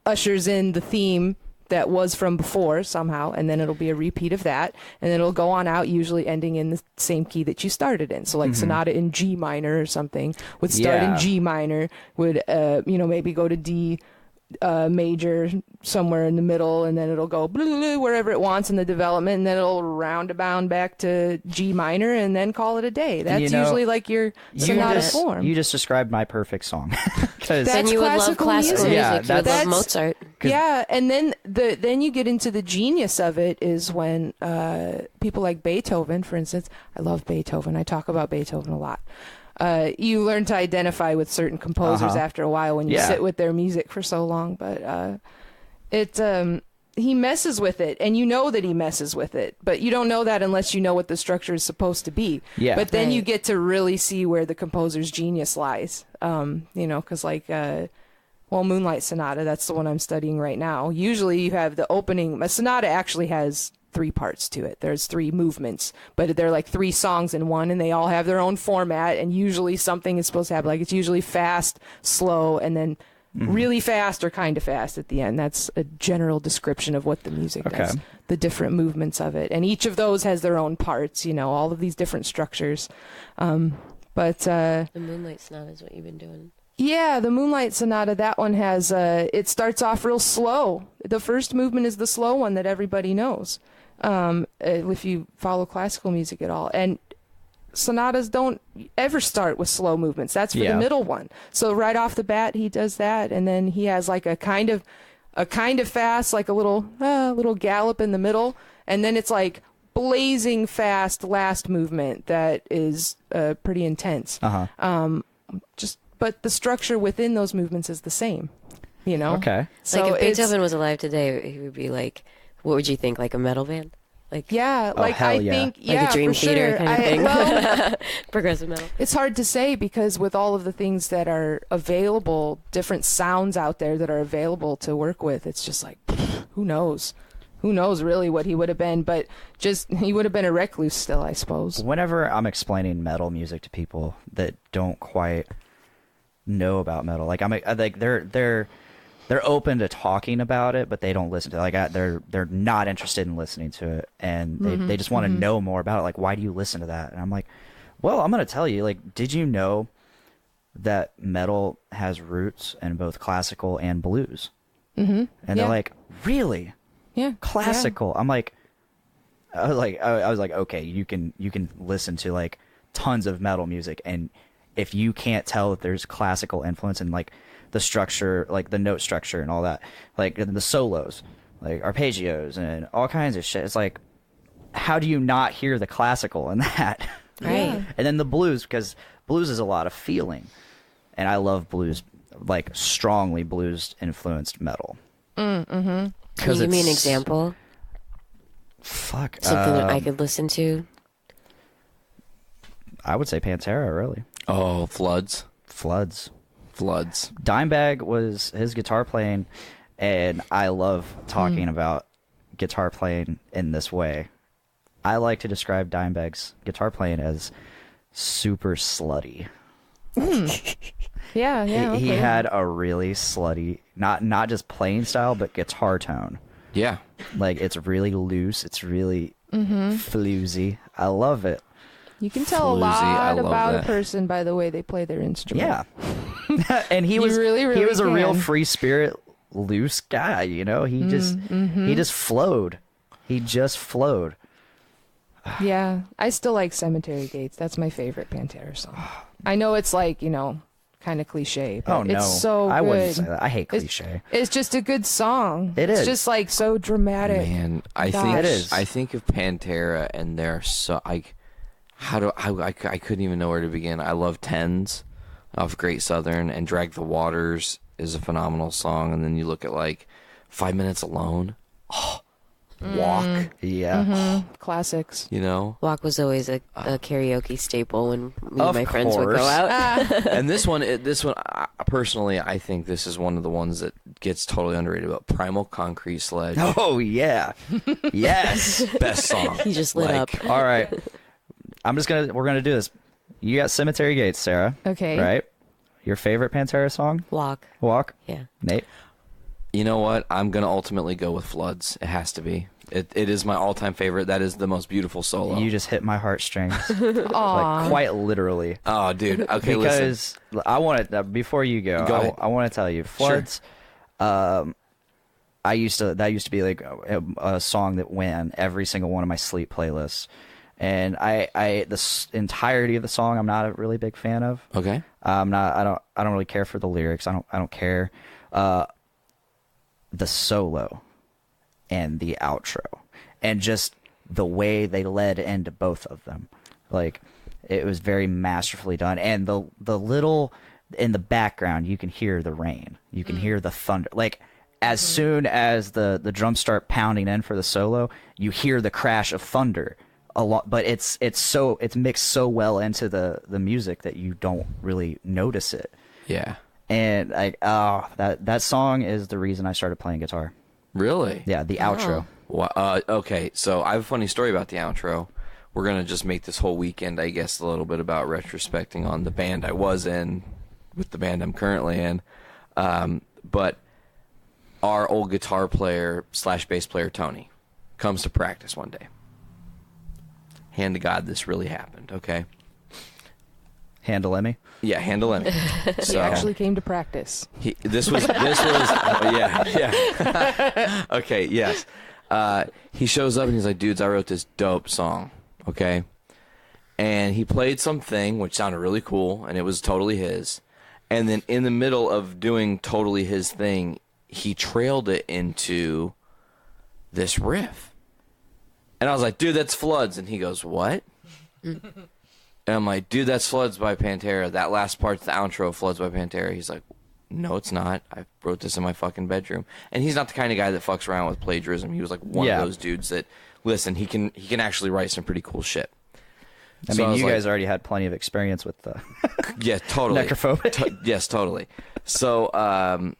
ushers in the theme that was from before somehow, and then it'll be a repeat of that, and then it'll go on out, usually ending in the same key that you started in. So like sonata in G minor or something would start Yeah. in G minor, would maybe go to D major somewhere in the middle, and then it'll go wherever it wants in the development, and then it'll roundabout back to G minor, and then call it a day. That's usually like your sonata form. You just described my perfect song. Then you would love classical music. Yeah, you would love Mozart. Yeah, and then you get into the genius of it is when people like Beethoven, for instance. I love Beethoven. I talk about Beethoven a lot. You learn to identify with certain composers after a while when you sit with their music for so long. But he messes with it, and you know that he messes with it, but you don't know that unless you know what the structure is supposed to be. Yeah. But then you get to really see where the composer's genius lies. Because Moonlight Sonata, that's the one I'm studying right now. Usually you have the opening. A sonata actually has 3 parts to it. There's 3 movements, but they're like 3 songs in one, and they all have their own format, and usually something is supposed to happen. Like it's usually fast, slow, and then really fast or kind of fast at the end. That's a general description of what the music does, the different movements of it. And each of those has their own parts, all of these different structures. The Moonlight Sonata is what you've been doing. Yeah, the Moonlight Sonata, that one has, it starts off real slow. The first movement is the slow one that everybody knows, if you follow classical music at all. And sonatas don't ever start with slow movements. That's for the middle one. So right off the bat, he does that, and then he has like a kind of fast, like a little gallop in the middle, and then it's like blazing fast last movement that is pretty intense. But the structure within those movements is the same, Okay. So like if Beethoven was alive today, he would be like, what would you think, like a metal band? Like I think like a Dream Theater kind of thing. Well, progressive metal. It's hard to say because with all of the things that are available, different sounds out there that are available to work with, it's just like, who knows? Who knows really what he would have been, but he would have been a recluse still, I suppose. Whenever I'm explaining metal music to people that don't quite know about metal, like they're open to talking about it, but they don't listen to it. Like they're not interested in listening to it, and they just want to know more about it. Like, why do you listen to that? And I'm like, well, I'm gonna tell you. Like, did you know that metal has roots in both classical and blues? And they're like, really? Yeah, classical. Yeah. I was like, okay, you can listen to like tons of metal music, and if you can't tell that there's classical influence in like the structure, like the note structure and all that, like the solos, like arpeggios and all kinds of shit, it's like, how do you not hear the classical in that? Right. And then the blues, because blues is a lot of feeling, and I love blues, like strongly blues influenced metal. Can you give me an example? Fuck. Something that I could listen to? I would say Pantera, really. Oh, Floods. Dimebag was his guitar playing, and I love talking about guitar playing in this way. I like to describe Dimebag's guitar playing as super slutty. Yeah. He had a really slutty, not just playing style, but guitar tone. Yeah. Like, it's really loose. It's really floozy. I love it. You can tell a lot about a person by the way they play their instrument. Yeah. And he was really he was a can. real free spirit, loose guy, He just flowed. He just flowed. Yeah. I still like Cemetery Gates. That's my favorite Pantera song. I know it's like, kind of cliche, but it's so good. I wouldn't say that. I hate cliche. It's just a good song. It's just like so dramatic. Man, I think of Pantera, and they're so I couldn't even know where to begin. I love Tens off Great Southern, and Drag the Waters is a phenomenal song. And then you look at like 5 Minutes Alone. Walk. Yeah. Classics. Walk was always a karaoke staple when me and my friends would go out. And this one, personally, I think this is one of the ones that gets totally underrated. About Primal Concrete Sledge. Oh yeah, yes, best song. He just lit up. All right, we're gonna do this. You got Cemetery Gates, Sarah. Okay. Right. Your favorite Pantera song? Walk. Yeah. Nate. You know what? I'm going to ultimately go with Floods. It has to be. It is my all-time favorite. That is the most beautiful solo. You just hit my heartstrings. Like, quite literally. Oh, dude. Okay, because I want to, before you go I want to tell you, Floods, That used to be like a song that went on every single one of my sleep playlists. And the entirety of the song I'm not a really big fan of. Okay. I don't really care for the lyrics. I don't care. The solo and the outro and just the way they led into both of them. Like, it was very masterfully done. And the little in the background, you can hear the rain. You can hear the thunder. Like, as soon as the drums start pounding in for the solo, you hear the crash of thunder a lot, but it's mixed so well into the music that you don't really notice it. Yeah. And that song is the reason I started playing guitar. Really? Yeah, the outro. Well, okay, so I have a funny story about the outro. We're gonna just make this whole weekend, I guess, a little bit about retrospecting on the band I was in with the band I'm currently in. But our old guitar player / bass player Tony comes to practice one day. Hand to God, this really happened. Okay. Handle Emmy? Yeah, handle Emmy. He actually came to practice. This was yeah. Okay, yes. He shows up and he's like, dudes, I wrote this dope song. Okay. And he played something which sounded really cool, and it was totally his. And then in the middle of doing totally his thing, he trailed it into this riff. And I was like, dude, that's Floods. And he goes, what? And I'm like, dude, that's Floods by Pantera. That last part's the outro of Floods by Pantera. He's like, no, it's not. I wrote this in my fucking bedroom. And he's not the kind of guy that fucks around with plagiarism. He was like one of those dudes that, listen, he can actually write some pretty cool shit. I mean, you guys already had plenty of experience with the yeah, totally. necrophobic. Yes, totally. So I'm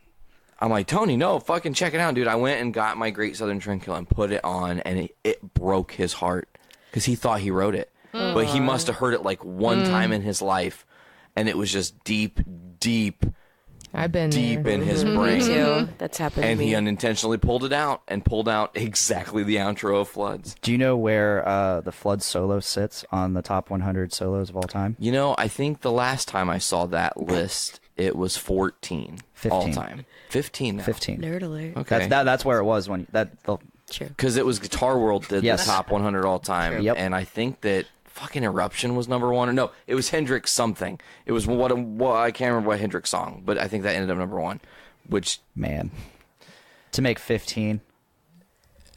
like, Tony, no, fucking check it out, dude. I went and got my Great Southern Trendkill and put it on, and it broke his heart because he thought he wrote it. But he must have heard it like one time in his life, and it was just deep I've been deep there. in his brain. Me too. That's happened And to me. he unintentionally pulled it out and pulled out exactly the outro of Floods. Do you know where the Flood solo sits on the top 100 solos of all time? You know, I think the last time I saw that list, it was 14 all 15. time. 15 now. 15. Nerd alert. Okay. That's where it was when True. Because it was Guitar World did Yes. the top 100 all time. Yep. And I think that fucking Eruption was number one. Or no, it was Hendrix something. It was what I can't remember what Hendrix song, but I think that ended up number one. Which, man, to make 15,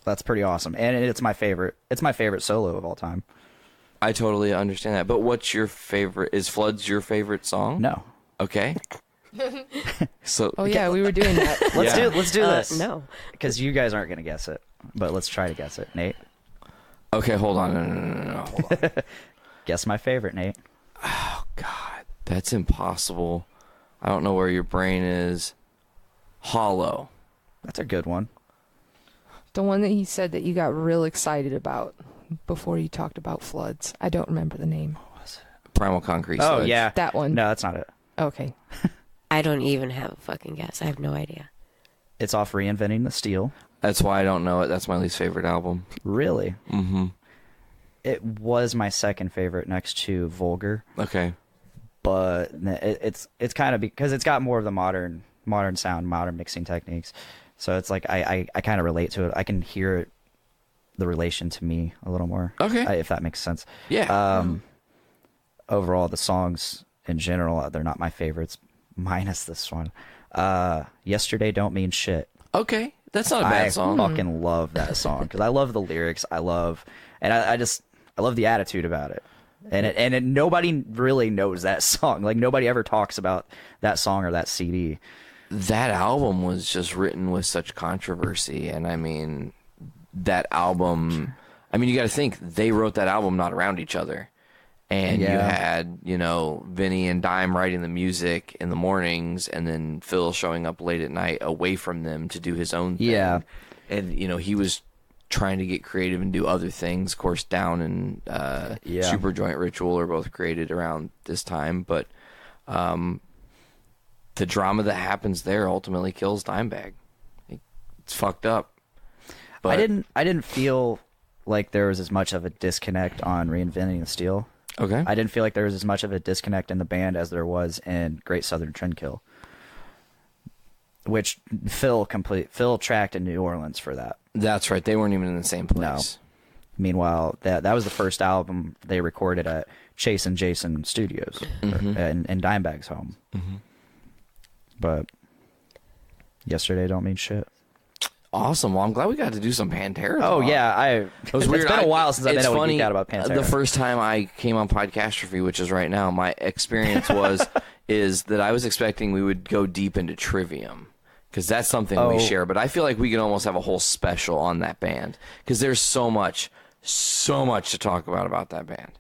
that's pretty awesome. And it's my favorite. It's my favorite solo of all time. I totally understand that. But what's your favorite? Is Floods your favorite song? No. Okay. So. Oh yeah, we were doing that. Let's do this. No. Because you guys aren't gonna guess it, but let's try to guess it, Nate. Okay, hold on. No, hold on. Guess my favorite, Nate. Oh God, that's impossible. I don't know where your brain is. Hollow. That's a good one. The one that he said that you got real excited about before you talked about Floods. I don't remember the name. Primal Concrete. Oh Sludge. yeah, That one. No, that's not it. Okay. I don't even have a fucking guess. I have no idea. It's off Reinventing the Steel. That's why I don't know it. That's my least favorite album. Really? Mm-hmm. It was my second favorite next to Vulgar, Okay. but it's kind of because it's got more of the modern sound, modern mixing techniques. So it's like I kind of relate to it. I can hear it, the relation to me a little more. Okay. If that makes sense. Yeah. Overall, the songs in general, they're not my favorites, minus this one. Yesterday Don't Mean Shit. Okay. That's not a bad I song. fucking love that song because I love the lyrics. I love the attitude about it. And nobody really knows that song. Like nobody ever talks about that song or that CD. That album was just written with such controversy, and I mean, that album. I mean, you got to think they wrote that album not around each other, and you had Vinny and Dime writing the music in the mornings, and then Phil showing up late at night away from them to do his own thing. Yeah, and he was trying to get creative and do other things. Of course, Down and Superjoint Ritual are both created around this time, but the drama that happens there ultimately kills Dimebag. It's fucked up. But I didn't feel like there was as much of a disconnect on Reinventing the Steel. Okay. I didn't feel like there was as much of a disconnect in the band as there was in Great Southern Trendkill. which Phil tracked in New Orleans for that. That's right. They weren't even in the same place. No. Meanwhile, that was the first album they recorded at Chase and Jason Studios in Dimebag's home. Mm-hmm. But yesterday don't mean shit. Awesome. Well, I'm glad we got to do some Pantera. Oh, yeah. It's been a while since I've been able to geek out about Pantera. The first time I came on Podcastrophe, which is right now, my experience is that I was expecting we would go deep into Trivium, because that's something we share. But I feel like we could almost have a whole special on that band, because there's so much to talk about that band.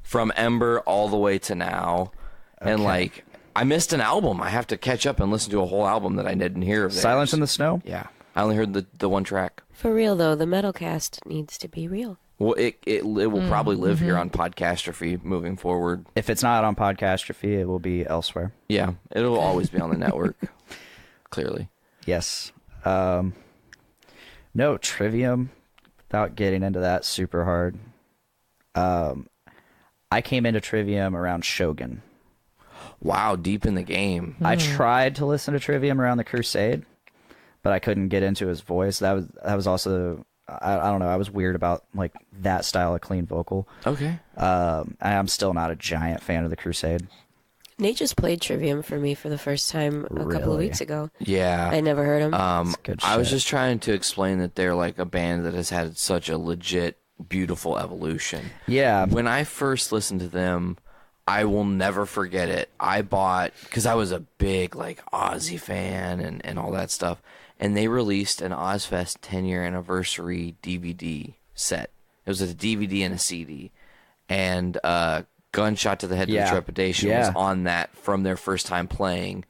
From Ember all the way to now. Okay. And, like, I missed an album. I have to catch up and listen to a whole album that I didn't hear of theirs. Silence in the Snow? Yeah. I only heard the one track. For real, though, the Metalcast needs to be real. Well, it will probably live here on Podcastrophe moving forward. If it's not on Podcastrophe, it will be elsewhere. Yeah, it'll always be on the network, clearly. Yes. No, Trivium, without getting into that super hard. I came into Trivium around Shogun. Wow, deep in the game. I tried to listen to Trivium around the Crusade, but I couldn't get into his voice. That was also, I don't know, I was weird about like that style of clean vocal. Okay. I'm still not a giant fan of the Crusade. Nate just played Trivium for me for the first time a couple of weeks ago. Yeah. I never heard him. I was just trying to explain that they're like a band that has had such a legit, beautiful evolution. Yeah. When I first listened to them, I will never forget it. I bought, because I was a big like Ozzy fan and all that stuff, and they released an Ozfest 10-year anniversary DVD set. It was a DVD and a CD, and Gunshot to the Head of Trepidation was on that from their first time playing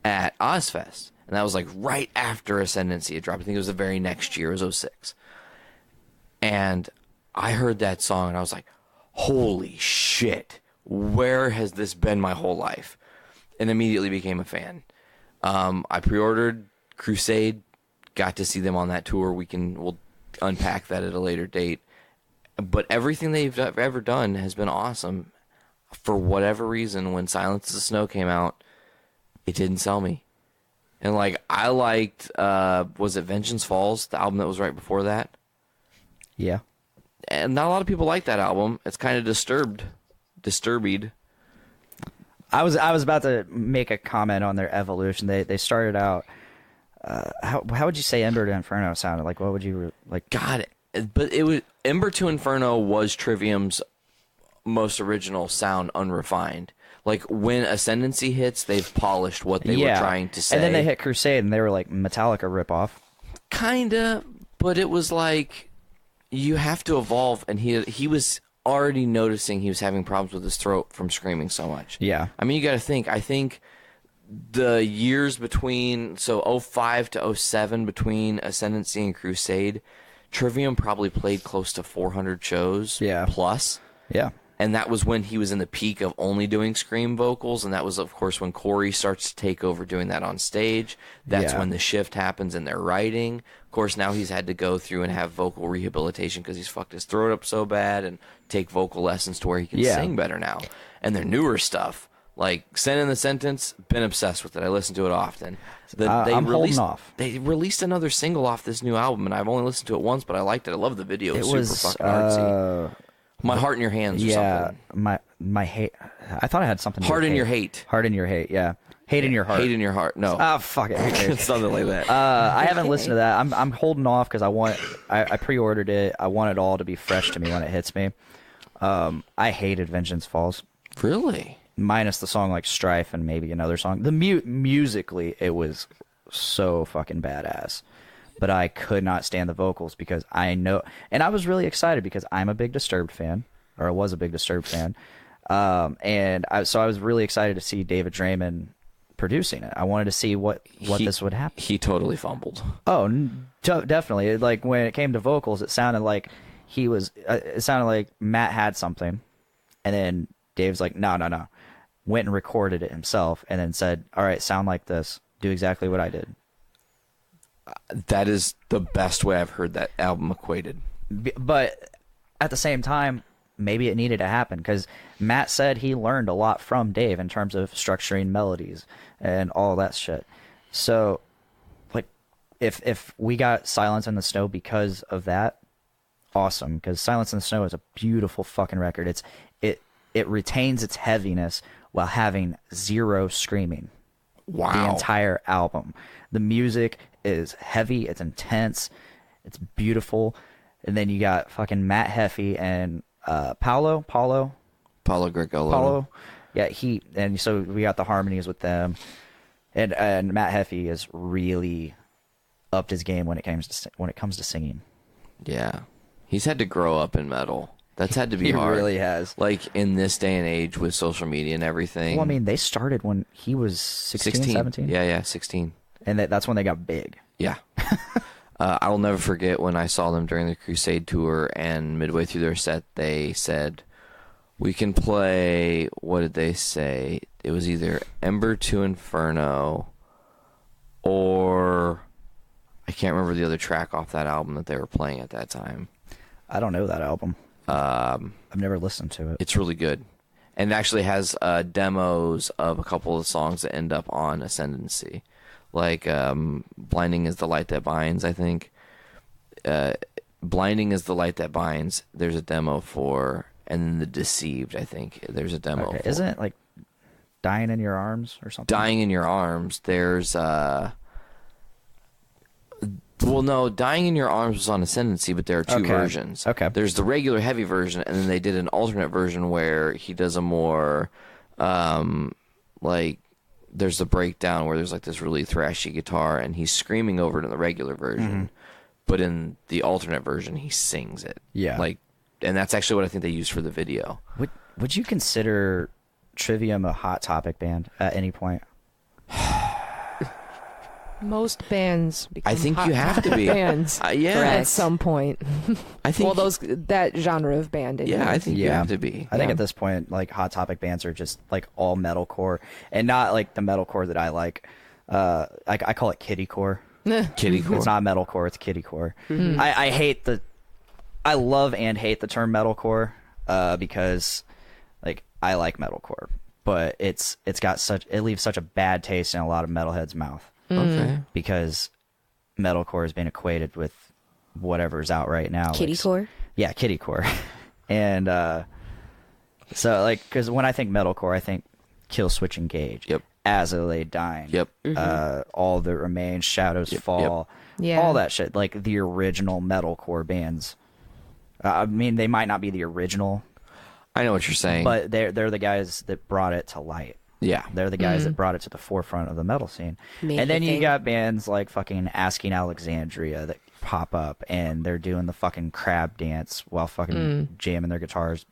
at Ozfest, and that was like right after Ascendancy had dropped. I think it was the very next year. It was 06, and I heard that song and I was like, holy shit, where has this been my whole life? And immediately became a fan. I pre-ordered Crusade, got to see them on that tour. We'll unpack that at a later date. But everything they've ever done has been awesome. For whatever reason, when Silence in the Snow came out, it didn't sell me. And like, I liked, was it Vengeance Falls, the album that was right before that? Yeah. And not a lot of people like that album. It's kind of disturbed. I was about to make a comment on their evolution. They started out. How would you say Ember to Inferno sounded? Like, what would you like? God, but it was Ember to Inferno was Trivium's most original sound, unrefined. Like when Ascendancy hits, they've polished what they were trying to say. And then they hit Crusade, and they were like Metallica ripoff. Kinda, but it was like you have to evolve, and he was already noticing he was having problems with his throat from screaming so much. Yeah. I mean, you got to think. I think the years between 05 to 07 between Ascendancy and Crusade, Trivium probably played close to 400 shows. Yeah. Plus. Yeah. And that was when he was in the peak of only doing scream vocals, and that was, of course, when Corey starts to take over doing that on stage. That's when the shift happens in their writing. Of course, now he's had to go through and have vocal rehabilitation because he's fucked his throat up so bad, and take vocal lessons to where he can sing better now. And their newer stuff, like Send in the Sentence, been obsessed with it. I listen to it often. I'm holding off. They released another single off this new album, and I've only listened to it once, but I liked it. I love the video. It was super fucking artsy. My Heart in Your Hands or something. My hate. I thought I had something. Heart in Your Hate. Heart in Your Hate, yeah. Hate in Your Heart. Hate in Your Heart, no. Oh, fuck it. It's something like that. I haven't listened to that. I'm holding off because I pre-ordered it. I want it all to be fresh to me when it hits me. I hated Vengeance Falls. Really? Minus the song like Strife and maybe another song. The musically, it was so fucking badass. But I could not stand the vocals because I know, and I was really excited because I'm a big Disturbed fan, or I was a big Disturbed fan, and I was really excited to see David Draymond producing it. I wanted to see what this would happen. He totally fumbled. Oh, definitely. Like when it came to vocals, it sounded like it sounded like Matt had something, and then Dave's like, no, went and recorded it himself, and then said, all right, sound like this, do exactly what I did. That is the best way I've heard that album equated. But at the same time, maybe it needed to happen because Matt said he learned a lot from Dave in terms of structuring melodies and all that shit. So if we got Silence in the Snow because of that, awesome. Because Silence in the Snow is a beautiful fucking record. It retains its heaviness while having zero screaming. Wow. The entire album. The music is heavy. It's intense. It's beautiful. And then you got fucking Matt Heffy and Paulo Greco. Yeah, and so we got the harmonies with them. And Matt Heffy has really upped his game when it comes to singing. Yeah. He's had to grow up in metal. That's had to be hard. He really has. Like, in this day and age with social media and everything. Well, I mean, they started when he was 16. 17? Yeah, 16. And that's when they got big. Yeah. I will never forget when I saw them during the Crusade tour, and midway through their set, they said, we can play, what did they say? It was either Ember to Inferno or I can't remember the other track off that album that they were playing at that time. I don't know that album. I've never listened to it. It's really good. And it actually has demos of a couple of songs that end up on Ascendancy. Like Blinding is the Light That Binds, I think. Blinding is the Light That Binds, there's a demo for. And then The Deceived, I think, there's a demo for. Isn't it like Dying in Your Arms or something? Dying in Your Arms, there's... Well, no, Dying in Your Arms was on Ascendancy, but there are two versions. Okay. There's the regular heavy version, and then they did an alternate version where he does a more, like, there's the breakdown where there's, like, this really thrashy guitar, and he's screaming over it in the regular version. Mm-hmm. But in the alternate version, he sings it. Yeah. Like, and that's actually what I think they used for the video. Would you consider Trivium a Hot Topic band at any point? Most bands become I think hot you have to be. bands Yeah. at some point. I think that genre of band. Anyways. Yeah, I think you have to be. I think at this point, like, Hot Topic bands are just like all metalcore, and not like the metalcore that I like. I call it kiddiecore. Kiddiecore. It's not metalcore. It's kiddiecore. Mm-hmm. I love and hate the term metalcore because, like, I like metalcore, but it leaves such a bad taste in a lot of metalheads' mouth. Okay. Because metalcore has been equated with whatever's out right now. Kiddiecore? Yeah, kiddiecore. And so, like, because when I think metalcore, I think Kill Switch Engage. Yep. As I Lay Dying. Yep. All That Remains, Shadows Fall. Yep. Yeah. All that shit. Like the original metalcore bands. I mean, they might not be the original. I know what you're saying. But they're the guys that brought it to light. Yeah. They're the guys that brought it to the forefront of the metal scene. Make and then you got bands like fucking Asking Alexandria that pop up, and they're doing the fucking crab dance while fucking jamming their guitars.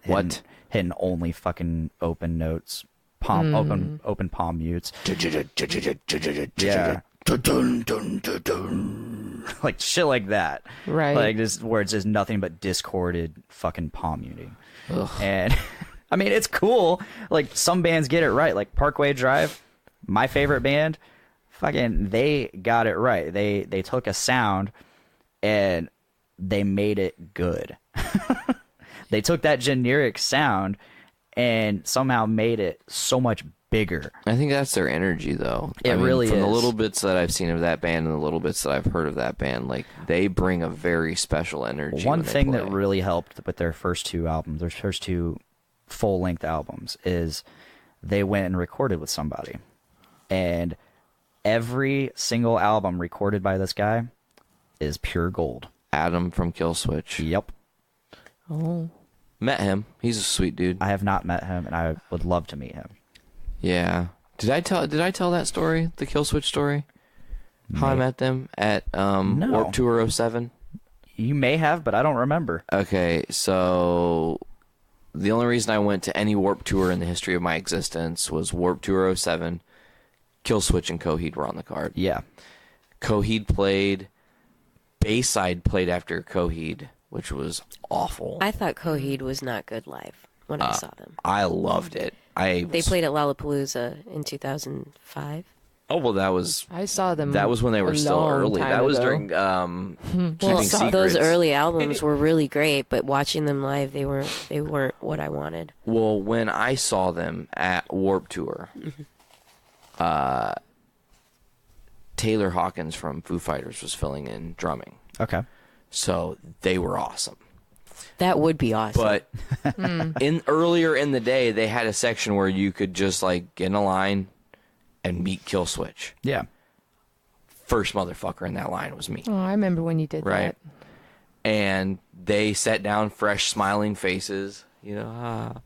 Hitting only fucking open notes. Open palm mutes. Yeah. Like shit like that. Right. Like this where it's just nothing but discorded fucking palm muting. And I mean, it's cool. Like, some bands get it right. Like, Parkway Drive, my favorite band, fucking, they got it right. They took a sound and they made it good. They took that generic sound and somehow made it so much bigger. I think that's their energy, though. It really from is. the little bits that I've seen of that band and the little bits that I've heard of that band, like, they bring a very special energy. One thing that really helped with their first two albums, their first two full-length albums, is they went and recorded with somebody. And every single album recorded by this guy is pure gold. Adam from Killswitch. Yep. Oh. Met him. He's a sweet dude. I have not met him, and I would love to meet him. Yeah. Did I tell that story? The Killswitch story? How I met them at No. Warped Tour 07? You may have, but I don't remember. Okay, so the only reason I went to any Warped Tour in the history of my existence was Warped Tour 07. Killswitch and Coheed were on the card. Yeah. Coheed played. Bayside played after Coheed, which was awful. I thought Coheed was not good live when I saw them. I loved it. They played at Lollapalooza in 2005. Oh, well, that was... I saw them. That was when they were still long early. time That was ago. during Keeping Secrets. Those early albums were really great, but watching them live, they weren't what I wanted. Well, when I saw them at Warped Tour, Taylor Hawkins from Foo Fighters was filling in drumming. Okay. So they were awesome. That would be awesome. But earlier in the day, they had a section where you could just like get in a line and meet Kill Switch. Yeah. First motherfucker in that line was me. Oh, I remember when you did Right. that. And they sat down, fresh, smiling faces. You know,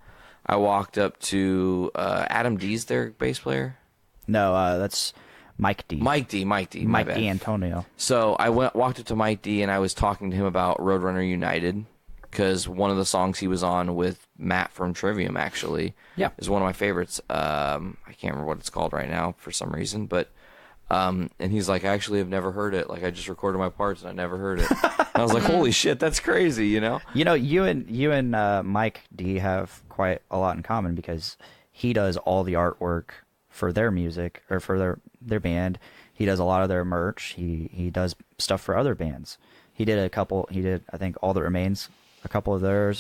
I walked up to Adam D's their bass player. No, that's Mike D. Mike D. My Mike bad. D. Antonio. So I walked up to Mike D. and I was talking to him about Roadrunner United because one of the songs he was on with Matt from Trivium actually is one of my favorites. I can't remember what it's called right now for some reason, but and he's like, I actually have never heard it. Like I just recorded my parts and I never heard it. I was like, holy shit, that's crazy, you know? You know, you and Mike D have quite a lot in common because he does all the artwork for their music or for their band. He does a lot of their merch. He does stuff for other bands. He did I think All That Remains, a couple of theirs,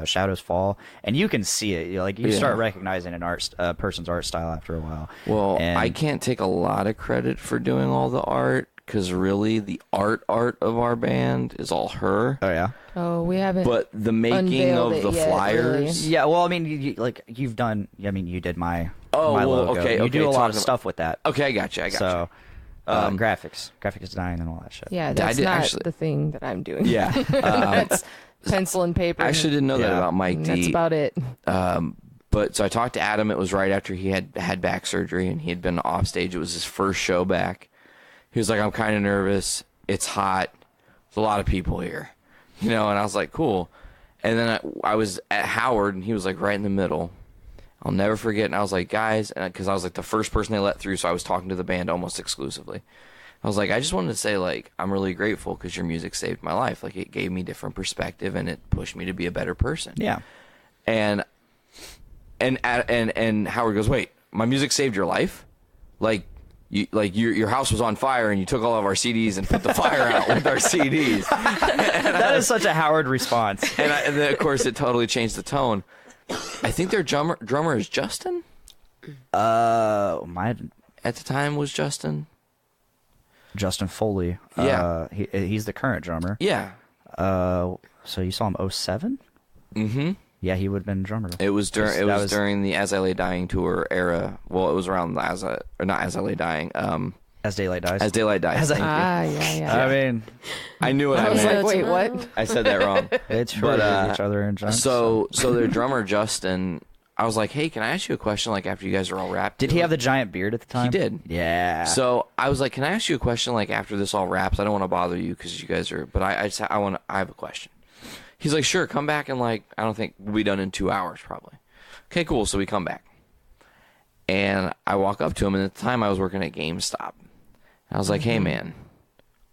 Shadows Fall, and you can see it. You start recognizing a person's art style after a while. Well, and I can't take a lot of credit for doing all the art because really the art of our band is all her. Oh yeah. Oh, we haven't. But the making unveiled of it the yet, flyers. really. Yeah, well, I mean, you've done. I mean, you did my well, logo. okay, You do a lot of talking stuff with that. Okay, I got you. So, graphic design, and all that shit. Yeah, I that's did not actually- the thing that I'm doing. Yeah. That's pencil and paper. I actually didn't know that Yeah. about Mike and D. that's about it. But so I talked to Adam. It was right after he had back surgery and he had been off stage. It was his first show back. He was like, I'm kind of nervous. It's hot. There's a lot of people here, you know. And I was like, cool. And then I was at Howard and he was like right in the middle. I'll never forget. And I was like, guys, because I was like the first person they let through, so I was talking to the band almost exclusively. I was like, I just wanted to say, like, I'm really grateful because your music saved my life. Like, it gave me different perspective and it pushed me to be a better person. Yeah. And Howard goes, wait, my music saved your life? Like your house was on fire and you took all of our CDs and put the fire out with our CDs. That is such a Howard response. And then, of course, it totally changed the tone. I think their drummer is Justin. My At the time was Justin. Justin Foley. Yeah. He's the current drummer. Yeah. So you saw him 07? Mm-hmm. Yeah, he would have been drummer. It was during That was during the As I Lay Dying tour era. Well, it was around not As I Lay Dying. As Daylight Dies. As Daylight Dies. Yeah. I mean, I knew what I I was meant. like, wait, what? I said that wrong. it's for But, each other and junk. So their drummer Justin, I was like, hey, can I ask you a question? Like after you guys are all wrapped. Did he have the giant beard at the time? He did. Yeah. So I was like, can I ask you a question? Like after this all wraps, I don't want to bother you because you guys are. But I have a question. He's like, sure, come back in like I don't think we'll be done in 2 hours probably. Okay, cool. So we come back, and I walk up to him, and at the time I was working at GameStop. I was like, hey man,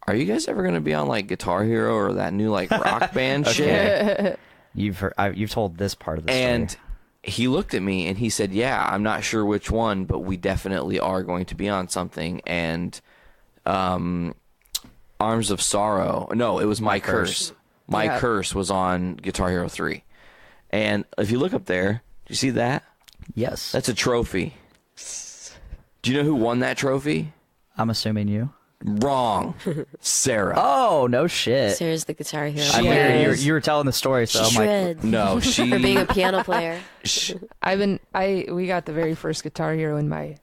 are you guys ever gonna be on like Guitar Hero or that new like rock band shit? You've told this part of the And story. he looked at me and he said, yeah, I'm not sure which one, but we definitely are going to be on something. And Arms of Sorrow. No, it was My Curse. My Curse was on Guitar Hero 3. And if you look up there, do you see that? Yes. That's a trophy. Do you know who won that trophy? I'm assuming you. Wrong. Sara. Oh, no shit. Sarah's the guitar hero. I mean, you were telling the story, so I'm like, Shreds. No, she... For being a piano player. We got the very first Guitar Hero in my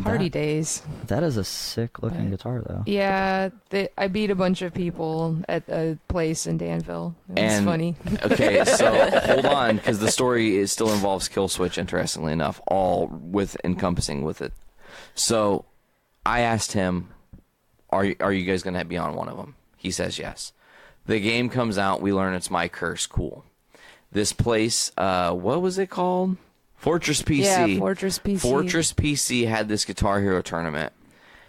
party days. that is a sick looking guitar, though. Yeah, I beat a bunch of people at a place in Danville. It's funny. Okay, so hold on, because the story still involves Kill Switch, interestingly enough, all with encompassing with it. So I asked him, are you guys going to be on one of them? He says yes. The game comes out, we learn it's My Curse, cool. This place, what was it called? Fortress PC. Yeah, Fortress PC. Fortress PC had this Guitar Hero tournament.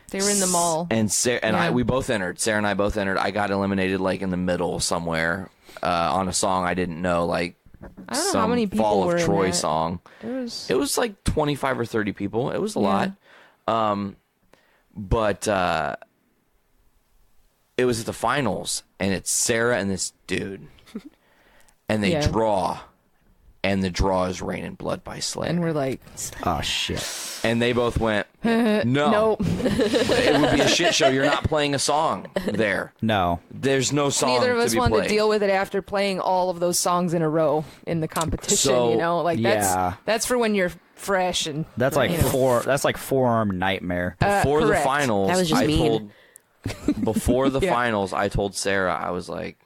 They were in the mall. And Sarah and Yeah. we both entered. Sarah and I both entered. I got eliminated like in the middle somewhere on a song I didn't know, like I don't know some how many people Fall were of in Troy that. song. It was like 25 or 30 people. It was a lot. But it was at the finals, and it's Sarah and this dude. And they draw. and the draw is Rain and Blood by Slayer. And we're like, Oh shit. And they both went, no. nope. It would be a shit show. You're not playing a song there. No. There's no song Neither of us to be wanted played. to deal with it after playing all of those songs in a row in the competition. So, you know, like yeah. that's for when you're fresh and That's like you know. That's like forearm nightmare. Before the correct. finals, That was just I mean. before the Yeah. finals, I told Sarah, I was like,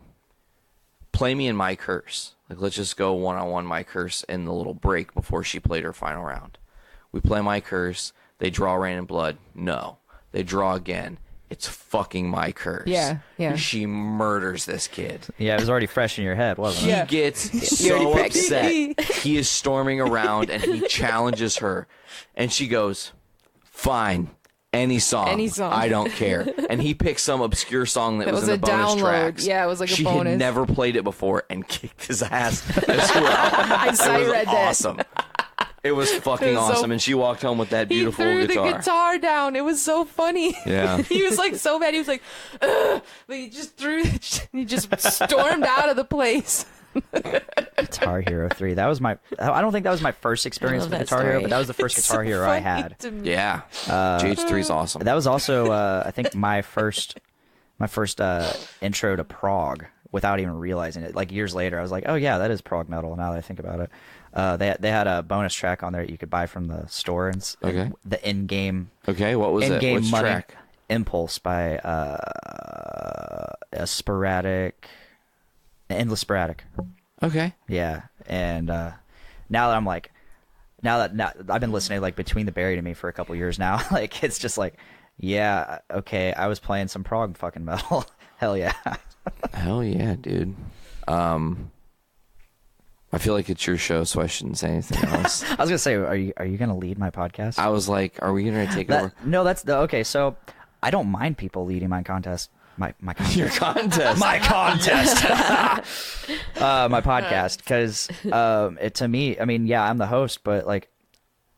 play me in My Curse. Like, let's just go one-on-one My Curse in the little break before she played her final round. We play My Curse. They draw Rain and Blood. No. They draw again. It's fucking My Curse. Yeah, yeah. She murders this kid. Yeah, it was already fresh in your head, wasn't it? He gets so upset. He is storming around and he challenges her. And she goes, fine, any song. Any song. I don't care. And he picked some obscure song that It was was in the a bonus download. tracks. Yeah, it was like a she bonus. had never played it before and kicked his ass as well. I It was read that. awesome. It was fucking It was so- awesome. And she walked home with that He beautiful threw guitar. the guitar down. It was so funny. Yeah. He was like so mad. He was like, ugh. But he just threw. He just stormed out of the place. Guitar Hero 3. That was my. I don't think that was my first experience love with that Guitar Hero, story. but that was the first It's Guitar so Hero I funny had. to me. Yeah. GH3 is awesome. That was also, I think, my first intro to prog without even realizing it. Like years later, I was like, oh yeah, that is prog metal. Now that I think about it, they had a bonus track on there that you could buy from the store and Okay. the in-game Okay, what was it? in-game Which money. track? Impulse by a sporadic, endless sporadic. Okay. Yeah, and now that I'm like, now I've been listening like Between the Buried and Me for a couple years now. Like it's just like, yeah, okay, I was playing some prog fucking metal. Hell yeah. Hell yeah, dude. I feel like it's your show, so I shouldn't say anything else. I was gonna say, are you gonna lead my podcast? I was like, are we gonna take over No, that's the okay. So I don't mind people leading my contest. My contest. your contest? My contest. My podcast, because it to me, I mean, yeah, I'm the host, but like,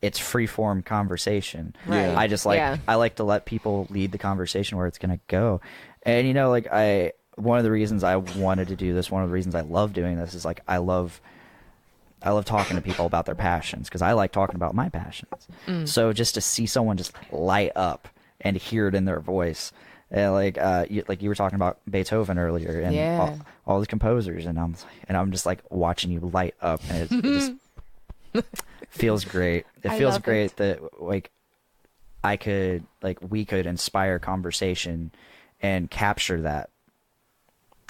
it's free form conversation. Right. I just like Yeah. I like to let people lead the conversation where it's gonna go, and you know, like one of the reasons I wanted to do this, one of the reasons I love doing this is like I love talking to people about their passions because I like talking about my passions. So just to see someone just light up and hear it in their voice. And like you were talking about Beethoven earlier and Yeah. all the composers, and I'm just like watching you light up, and it just feels great. It I feels love great it. that like we could inspire conversation and capture that.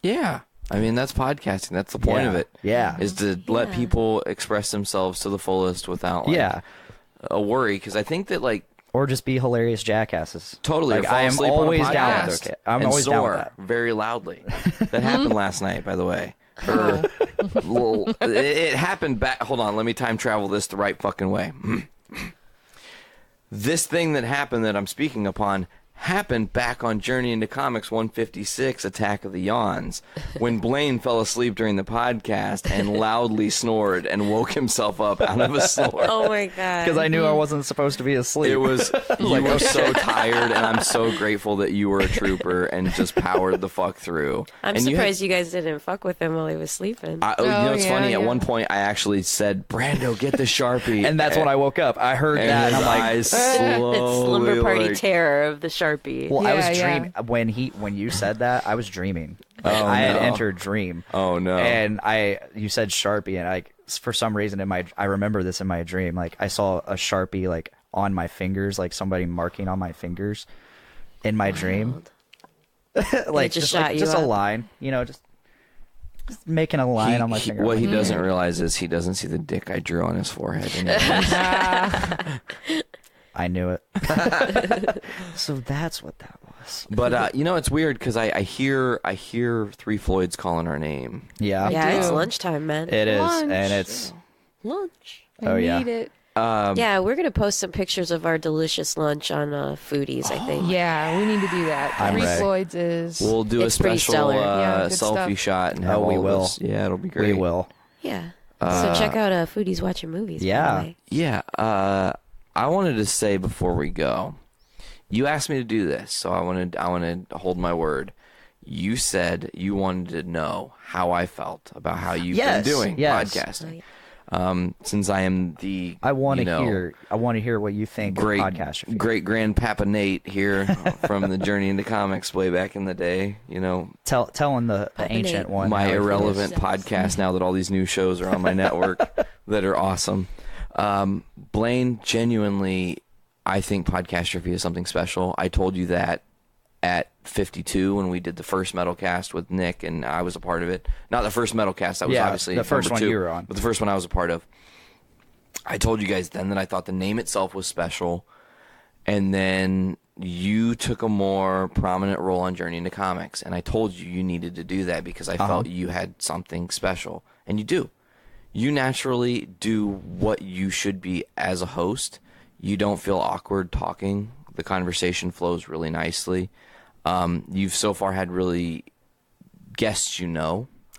Yeah. I mean, that's podcasting. That's the point of it. Yeah. Is to let people express themselves to the fullest without like, Yeah. a worry. Because I think that like Or just be hilarious jackasses. totally, Like, or fall I am asleep on a always down podcast with it. I'm and always down with snore that. very loudly. That happened last night, by the way. It happened back. Hold on, let me time travel this the right fucking way. This thing that happened that I'm speaking upon happened back on Journey into Comics 156, Attack of the Yawns, when Blaine fell asleep during the podcast and loudly snored and woke himself up out of a snore. Oh my god. Because I knew I wasn't supposed to be asleep. It was you were so tired, and I'm so grateful that you were a trooper and just powered the fuck through. I'm and surprised you guys didn't fuck with him while he was sleeping. you know, it's yeah, funny. At yeah. one point, I actually said, "Brando, get the Sharpie," and that's when I woke up. I heard and that, and his I'm like, eyes It's slowly, slumber party like, terror of the Sharpie. well, I Yeah, was yeah. dreaming when you said that. I was dreaming. Oh, I had no. entered dream. Oh no! And you said Sharpie, and for some reason I remember this in my dream. Like I saw a Sharpie like on my fingers, like somebody marking on my fingers in my dream. Like just just shot you just a up? line, you know, just making a line on my finger. What he doesn't realize is he doesn't see the dick I drew on his forehead. I knew it. So that's what that was. But you know, it's weird because I hear Three Floyds calling our name. Yeah, Yeah, it's do. lunchtime, man. it is, Lunch. and it's Lunch. Oh, yeah. Need it. Yeah, we're gonna post some pictures of our delicious lunch on Foodies. I think. Yeah, we need to do that. I'm Three ready. Floyds is. We'll do It's a pretty special stellar. Yeah, good selfie stuff. shot and have we all of will. us. Yeah, it'll be great. we will. Yeah. So check out Foodies watching movies. by the Yeah. way. Yeah, I wanted to say before we go, you asked me to do this, so I wanted to hold my word. You said you wanted to know how I felt about how you've Yes, been doing yes. podcasting. Since I am the I want to hear what you think of Podcastrophe. Great grandpapa Nate here from the Journey into Comics way back in the day. Telling the ancient Nate. one. My how he irrelevant feels. podcast now that all these new shows are on my network that are awesome. Blaine, genuinely, I think Podcastrophe is something special. I told you that at 52 when we did the first Metalcast with Nick, and I was a part of it. Not the first Metalcast, that was obviously the first number one 2, you were on. but the first one I was a part of. I told you guys then that I thought the name itself was special, and then you took a more prominent role on Journey into Comics, and I told you needed to do that because I felt you had something special, and you do. You naturally do what you should be as a host. You don't feel awkward talking. The conversation flows really nicely. You've so far had really guests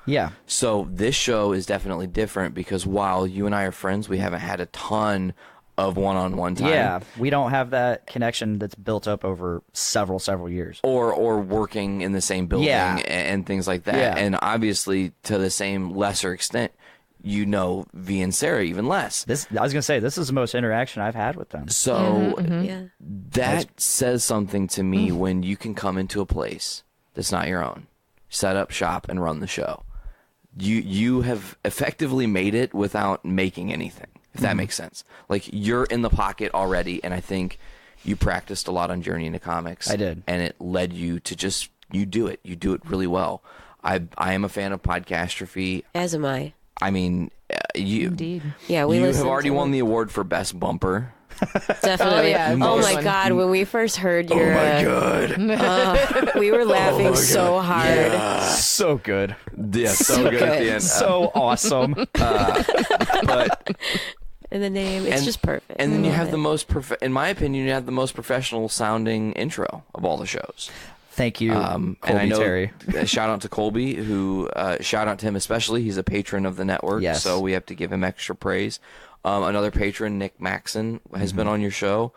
Yeah. So this show is definitely different because while you and I are friends, we haven't had a ton of one-on-one time. Yeah, we don't have that connection that's built up over several years. Or working in the same building and things like that. Yeah. And obviously, to the same lesser extent, V and Sarah even less. I was going to say, this is the most interaction I've had with them. So Yeah. that says something to me when you can come into a place that's not your own, set up shop, and run the show. You have effectively made it without making anything, if that makes sense. Like, you're in the pocket already, and I think you practiced a lot on Journey into Comics. I did. And it led you to just, you do it. You do it really well. I am a fan of Podcastrophe. As am I. I mean, you Indeed. Yeah, we you have listened already to won it. the award for Best Bumper. Definitely. Oh, yeah, Oh most my one. God! When we first heard your, God. we were laughing so hard. So good. Yeah, so good at the end. So awesome. But And the name, it's just perfect. And then I you love have it. the most, in my opinion, you have the most professional sounding intro of all the shows. Thank you, And Colby I know, Terry. shout out to Colby, who shout out to him especially. He's a patron of the network, Yes. so we have to give him extra praise. Another patron, Nick Maxon, has been on your show.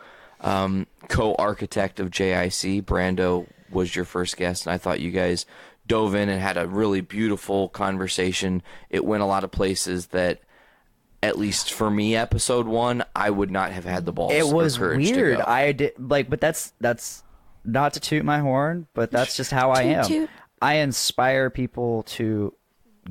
Co-architect of JIC, Brando was your first guest, and I thought you guys dove in and had a really beautiful conversation. It went a lot of places that, at least for me, episode 1, I would not have had the balls. It was or courage weird. To go. I did but that's not to toot my horn, but that's just how I am. Toot. I inspire people to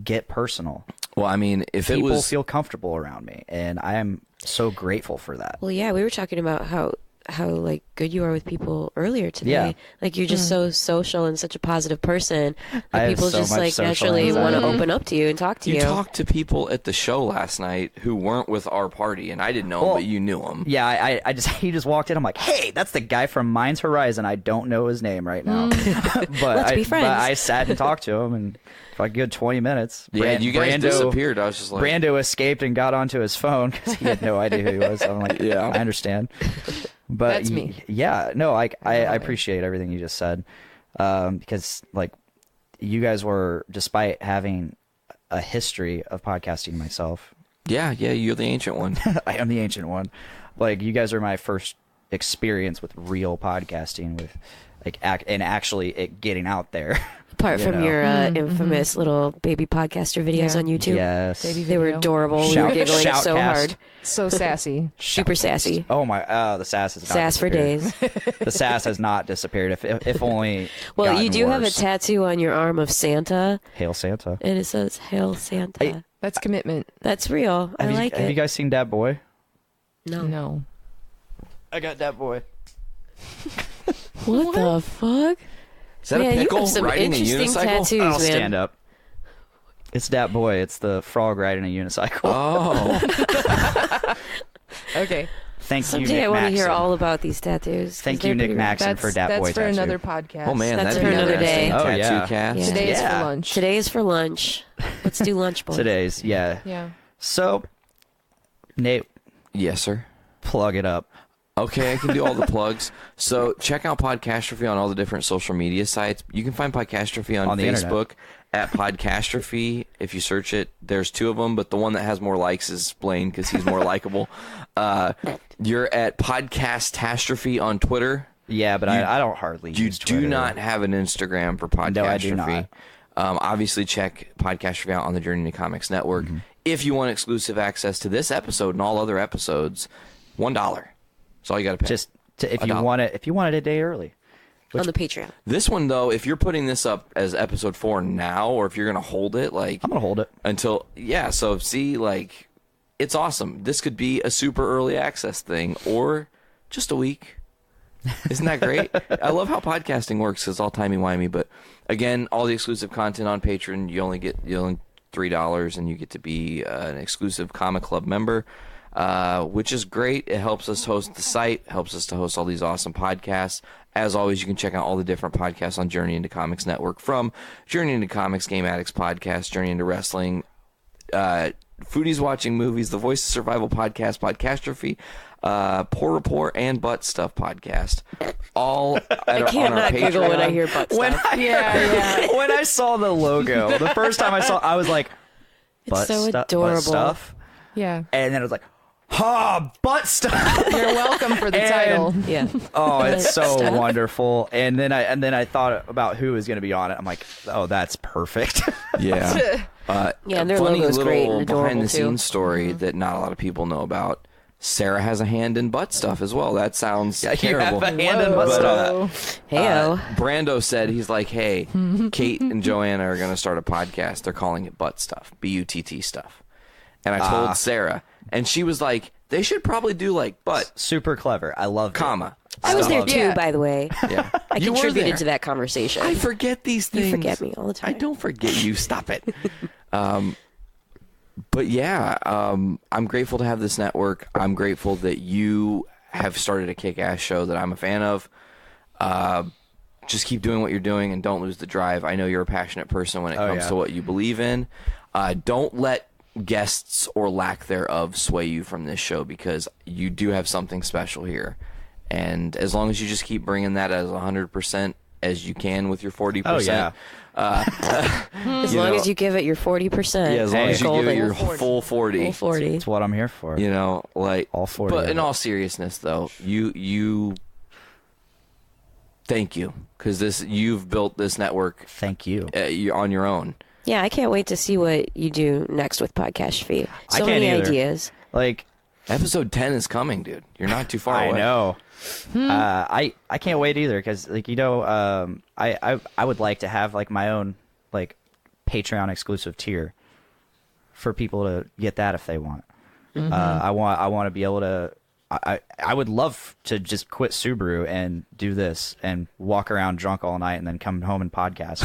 get personal. Well, I mean, if People it was feel comfortable around me, and I am so grateful for that. Well, yeah, we were talking about how like good you are with people earlier today. Yeah. Like you're just so social and such a positive person I that have people so just much like social naturally want to anxiety. open up to you and talk to you. you talked to people at the show last night who weren't with our party, and I didn't know him, Well, but you knew him. Yeah, I just he just walked in. I'm like, hey, that's the guy from Mines Horizon. I don't know his name right now, but Let's be friends. I sat and talked to him, and for like a good 20 minutes. Yeah, you guys disappeared. I was just like, Brando escaped and got onto his phone because he had no idea who he was. So I'm like, Yeah. I understand. But That's me. Yeah, no, I appreciate everything you just said, because like you guys were, despite having a history of podcasting myself, yeah, you're the ancient one. I am the ancient one. Like you guys are my first experience with real podcasting, with like actually it getting out there. Apart you from know. your infamous little baby podcaster videos Yeah. on YouTube. Yes. Baby They were video. adorable. We were giggling so Shoutcast. hard. So sassy. Super sassy. Oh my! The sass has not Sass for disappeared. days. The sass has not disappeared. If only. Well, you gotten do have a worse. tattoo on your arm of Santa, Hail Santa. and it says "Hail Santa." That's commitment. That's real. I like Have it. you guys seen Dat Boy? No. I got Dat Boy. What the fuck? Is that Man, a you pickle have some riding a interesting unicycle? tattoos, I'll man. stand up. It's Dat Boy. It's the frog riding a unicycle. Oh, Okay. Thank you, Someday Nick I want to Maxon. hear all about these tattoos. 'cause Thank they're you, Nick pretty Maxon, That's for Dat that's Boy for tattoo. another podcast. oh man, That's that'd for be another interesting. day. Oh, Tattoo yeah. cast. Today is Yeah. for lunch. Today is for lunch. Let's do lunch, boys. Today's, yeah. Yeah. So, Nate, Yes, sir. plug it up. Okay, I can do all the plugs. So check out Podcastrophe on all the different social media sites. You can find Podcastrophe on On the Facebook at Podcastrophe. If you search it, there's 2 of them, but the one that has more likes is Blaine because he's more likable. You're at Podcastrophe on Twitter. Yeah, but I don't hardly You use do Twitter. not have an Instagram for Podcastrophe. No, I do not. Obviously, check Podcastrophe out on the Journey to Comics Network. if you want exclusive access to this episode and all other episodes, $1. That's all you got to pay. Just if you want it a day early. On the Patreon. This one, though, if you're putting this up as episode 4 now, or if you're going to hold it, like... I'm going to hold it. Until... Yeah, so see, like, it's awesome. This could be a super early access thing, or just a week. Isn't that great? I love how podcasting works, because it's all timey-wimey, but, again, all the exclusive content on Patreon, you only $3, and you get to be an exclusive Comic Club member, which is great. It helps us host the site, helps us to host all these awesome podcasts. As always, you can check out all the different podcasts on Journey into Comics Network, from Journey into Comics, Game Addicts Podcast, Journey into Wrestling, Foodies Watching Movies, The Voice of Survival Podcast, Podcastrophe, Poor Report, and Butt Stuff Podcast. All I can't on our not giggle Patreon. when I hear butt stuff. When I saw the logo, the first time I was like, It's so adorable. butt stuff. Yeah. And then it was like, butt stuff. You're welcome for the title. Yeah. Oh, it's so Stuff. wonderful. And then I thought about who was going to be on it. I'm like, oh, that's perfect. Yeah. Yeah, and their funny logo's little great and adorable, behind-the-scenes too. story that not a lot of people know about. Sarah has a hand in butt stuff as well. That sounds terrible. You have a hand in butt Whoa. stuff. Heyo. Brando said, he's like, hey, Kate and Joanna are going to start a podcast. They're calling it Butt Stuff, BUTT stuff. And I told Sarah, and she was like, they should probably do like butt, Super clever. I love it. comma. I was there stuff. too, Yeah. by the way. Yeah. I You were contributed there. to that conversation. I forget these things. You forget me all the time. I don't forget you. Stop it. But yeah, I'm grateful to have this network. I'm grateful that you have started a kick-ass show that I'm a fan of. Just keep doing what you're doing and don't lose the drive. I know you're a passionate person when it comes to what you believe in. Don't let guests or lack thereof sway you from this show, because you do have something special here. And as long as you just keep bringing that as 100% as you can with your 40%. Oh, yeah. As long as you give it your 40%. Yeah, as long as you give it your Full 40. full 40. Full 40. That's what I'm here for. You know, like All 40 But of in it. all seriousness, though, you thank you, because you've built this network Thank you. on your own. Yeah, I can't wait to see what you do next with Podcastrophe. I So can't many either. ideas. Like, Episode 10 is coming, dude. You're not too far I away. know. I can't wait either, because like I would like to have like my own like Patreon exclusive tier for people to get that if they want. I want to be able to. I would love to just quit Subaru and do this and walk around drunk all night and then come home and podcast.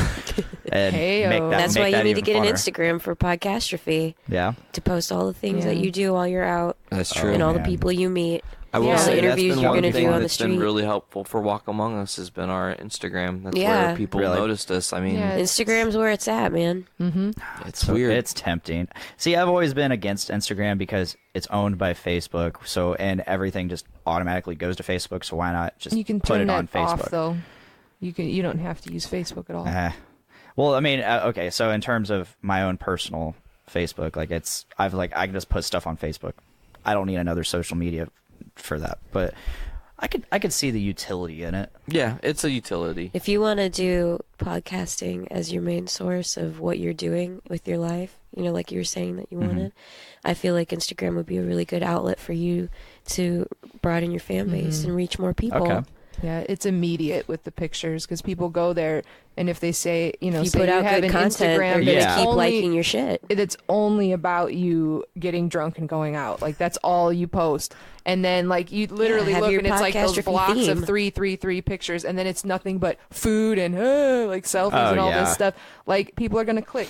And Heyo. make that, That's make why you that need to even get an funner. Instagram for Podcastrophe Yeah. to post all the things Yeah. that you do while you're out That's true. and all the man. people you meet. I will Yeah. say The that's interviews been you're one gonna thing do on the that's been street. really helpful for Walk Among Us has been our Instagram. That's Yeah. where people Really? noticed us. I mean, Yeah. Instagram's where it's at, man. it's weird. It's tempting. See, I've always been against Instagram because it's owned by Facebook, so and everything just automatically goes to Facebook. So why not just You can put turn it on that off, Facebook? though. You don't have to use Facebook at all. Well, I mean, okay. So in terms of my own personal Facebook, like I can just put stuff on Facebook. I don't need another social media for that, but I could see the utility in it. Yeah, it's a utility. If you want to do podcasting as your main source of what you're doing with your life, you know, like you were saying that you wanted, I feel like Instagram would be a really good outlet for you to broaden your fan base and reach more people. Okay. Yeah, it's immediate with the pictures because people go there, and if they say, If you say put out have good an content, Instagram they're going that's to keep only- liking your shit. it's only about you getting drunk and going out. Like that's all you post. And then like you literally have look your and it's like those Podcastrophe blocks theme. of 3 pictures, and then it's nothing but food and like selfies Oh, and all yeah. this stuff. Like people are gonna click,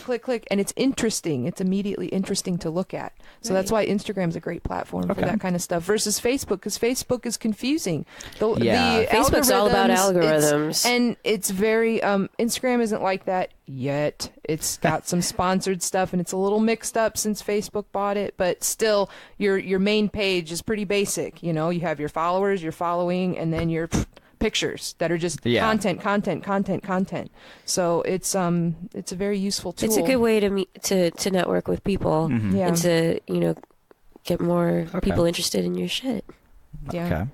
and it's interesting. It's immediately interesting to look at. So that's why Instagram's a great platform for that kind of stuff versus Facebook, because Facebook is confusing. Yeah. Facebook's all about it's- algorithms. and it's very Instagram isn't like that yet. It's got some sponsored stuff, and it's a little mixed up since Facebook bought it, but still your main page is pretty basic. You know, you have your followers, your following, and then your pictures that are just content. So it's a very useful tool. It's a good way to meet to network with people Yeah. and to, you know, get more people interested in your shit. Yeah. Okay.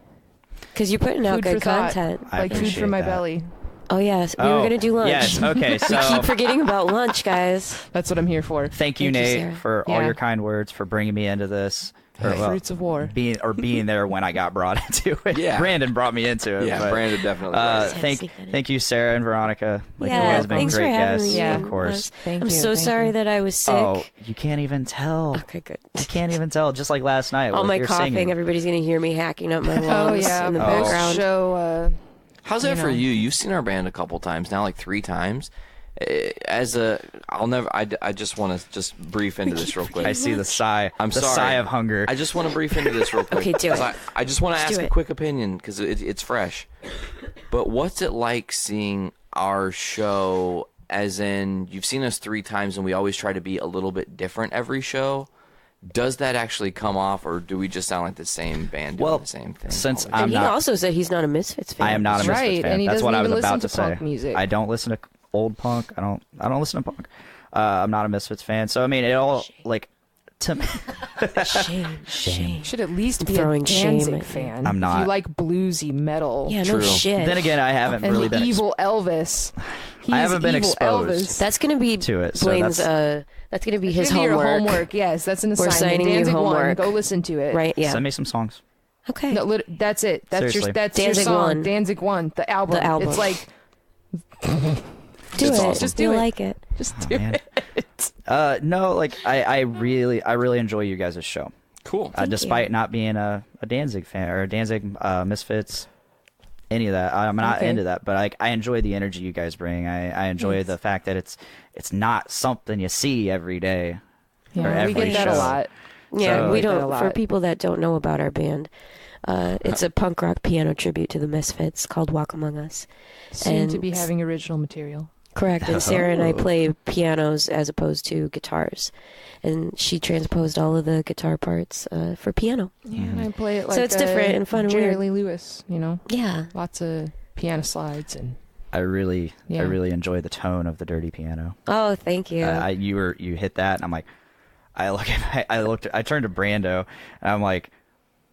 Because you're putting out Food good for thought. content. I Like food for appreciate my that. belly. Oh, yes. We were going to do lunch. Yes, okay, so Keep forgetting about lunch, guys. That's what I'm here for. thank you, Thank you, Nate, Sarah. for all Yeah. your kind words, for bringing me into this. Fruits of war. Being there when I got brought into it. Yeah. Brandon brought me into it. Yeah, but, Brandon definitely. does. thank you, Sarah and Veronica. Like, you Yeah, guys have been thanks great for having guests, me. Yeah, of course. Thank I'm you. so thank sorry you. that I was sick. Oh, you can't even tell. Okay, good. You can't even tell. Just like last night. All with my your coughing, singing. everybody's going to hear me hacking up my lungs Oh, yeah. in the post background. show, How's that you for know. you? You've seen our band a couple times now, like 3 times. I just want to just brief into this real quick. I see the sigh. I'm the sorry. sigh of hunger. I just want to brief into this real quick. Okay, do 'cause it. I just want to Let's ask do a it. quick opinion because it's fresh. But what's it like seeing our show? As in, you've seen us 3 times, and we always try to be a little bit different every show. Does that actually come off, or do we just sound like the same band doing Well, the same thing? since always? I'm And he not- also said he's not a Misfits fan. I am not a That's Misfits right, fan. and he That's doesn't what I was even about listen to to say. punk music. I don't listen to old punk. I don't listen to punk. I'm not a Misfits fan. So I mean, it all like to me. Shame. You should at least be a throwing shame Danzig at you. fan. I'm If not. you like bluesy metal. Yeah, True. no shit. Then again, I haven't And really the been. evil Elvis. He I is haven't been evil exposed. Elvis. That's going to be To it, so Blaine's, that's- that's going to be his Give me your homework. homework. Yes, that's an We're assignment. signing you Danzig homework. 1. Go listen to it. Right, yeah. Send me some songs. Okay. No, that's it. That's Seriously. your Danzig song. 1. Danzig 1. The album. The album. It's like do It's it. awesome. Just do You'll it. like it. just do Man. it. No, like I really enjoy you guys' show. Cool. Despite not being a Danzig fan or a Danzig Misfits, any of that. I'm not Okay. into that, but like I enjoy the energy you guys bring. I enjoy the fact that it's not something you see every day. or Yeah, we every get that a show. lot. Yeah, So- we Like that a don't. For lot. people that don't know about our band, it's a punk rock piano tribute to the Misfits called Walk Among Us. Soon to And be having original material. Correct. And Sarah and I Oh. play pianos as opposed to guitars. And she transposed all of the guitar parts for piano. Yeah, and I play it like So it's different and fun and Jerry weird. Lee Lewis, you know. Yeah. Lots of piano slides and I really Yeah. enjoy the tone of the dirty piano. Oh, thank you. You hit that, and I'm like, I turned to Brando, and I'm like,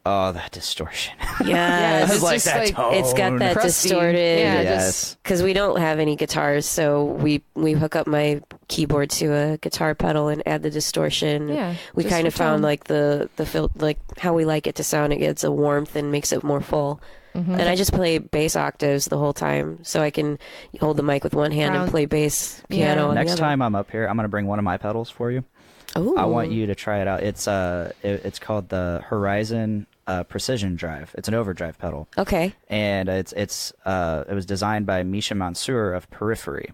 oh, that distortion. yeah. it's I was like, just that like- tone. It's got that crusty. distorted. Yeah, Yes. Because we don't have any guitars, so we hook up my keyboard to a guitar pedal and add the distortion. Yeah, we just kind of the found tone. like the like how we like it to sound. It gets a warmth and makes it more full. Mm-hmm. And I just play bass octaves the whole time, so I can hold the mic with one hand and Round- play bass Yeah. piano. on the Next other. time I'm up here, I'm gonna bring one of my pedals for you. Ooh. I want you to try it out. It's called the Horizon Precision Drive. It's an overdrive pedal, Okay. and it was designed by Misha Mansour of Periphery,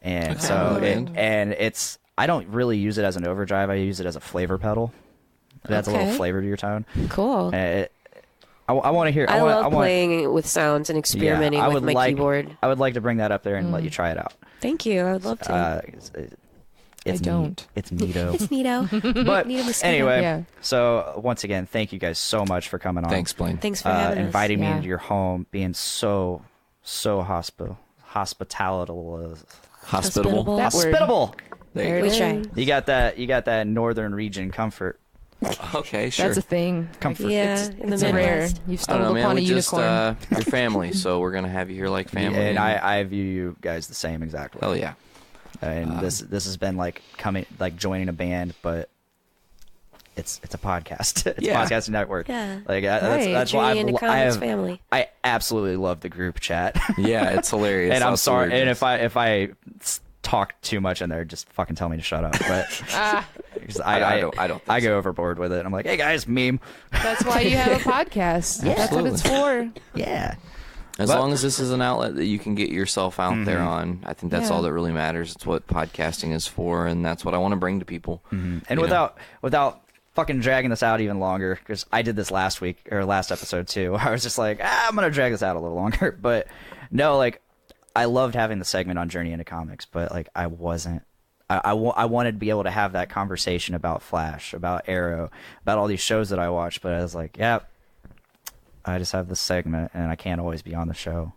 and so it's I don't really use it as an overdrive. I use it as a flavor pedal. It adds a little Okay. flavor to your tone. Cool. I want to hear. I love want, playing with sounds and experimenting I with would my like, keyboard. I would like to bring that up there and let you try it out. Thank you. I would love to. It's I don't. Neat. It's neato. It's neato. But Neato mosquito. anyway, Yeah. so once again, thank you guys so much for coming on. Thanks, Blaine. Thanks for having us. Inviting me Yeah. into your home, being so hospitable. Hospitable. Hospitable. That word. Hospitable. There We you try. You got that northern region comfort. go. Okay, sure. That's a thing. Comfort. Yeah, in the It's rare. Midwest. You've I don't know, stumbled man. upon a We just unicorn. your family, so we're gonna have you here like family. And I view you guys the same exactly. hell yeah. And this has been like joining a band, but it's a podcast. It's Yeah. a podcasting network. Yeah. Like Right. that's why Journey into Comics family. I absolutely love the group chat. Yeah, it's hilarious. And I'm Lots of sorry. And weirdness. if I talk too much in there, just fucking tell me to shut up. But 'cause I don't think I so. go overboard with it. I'm like, hey guys, meme. That's why you have a podcast. That's what it's for. Yeah. As But- long as this is an outlet that you can get yourself out there on, I think that's Yeah. all that really matters. It's what podcasting is for, and that's what I want to bring to people. And You know? without fucking dragging this out even longer, because I did this last episode too. I was just like, I'm gonna drag this out a little longer. But no, like I loved having the segment on Journey into Comics, but like I wasn't. I wanted to be able to have that conversation about Flash, about Arrow, about all these shows that I watched. But I was like, yeah, I just have this segment, and I can't always be on the show.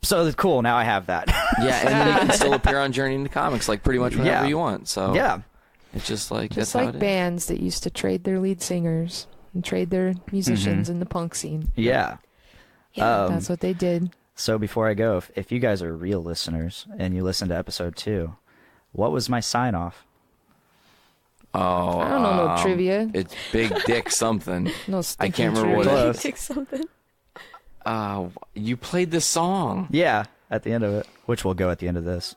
So it's cool. Now I have that. Yeah, and then you can still appear on Journey into Comics like pretty much whenever Yeah. you want. So Yeah. it's just like Just that's how like it is. bands that used to trade their lead singers and trade their musicians in the punk scene. Yeah. Yeah. That's what they did. So before I go, if you guys are real listeners and you listen to episode 2, what was my sign off? Oh, I don't know no trivia. It's Big Dick something. No I stinking can't remember what trivia. it is. Take something. You played this song. Yeah, at the end of it, which will go at the end of this.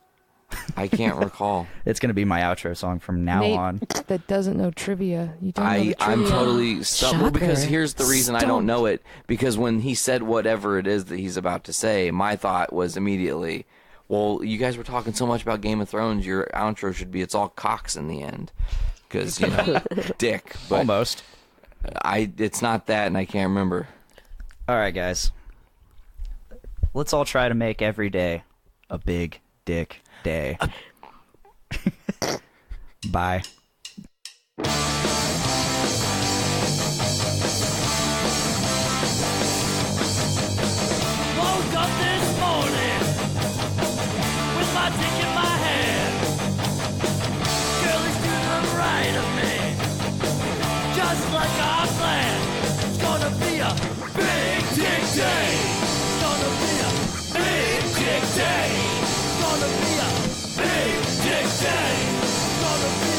I can't recall. It's going to be my outro song from now Nate, on. that doesn't know trivia. You don't know the trivia. I'm totally stuck. Well, because Shocker. here's the reason I don't know it. Because when he said whatever it is that he's about to say, my thought was immediately, well, you guys were talking so much about Game of Thrones, your outro should be, it's all cocks in the end. Because, you know, dick. But Almost. it's not that, and I can't remember. All right, guys. Let's all try to make every day a big dick day. Bye. Woke up this morning with my dick in my hand. Girl is to the right of me, just like I planned. It's gonna be a big dick day. It's gonna be a big dick day. It's gonna be a big dick day. It's gonna be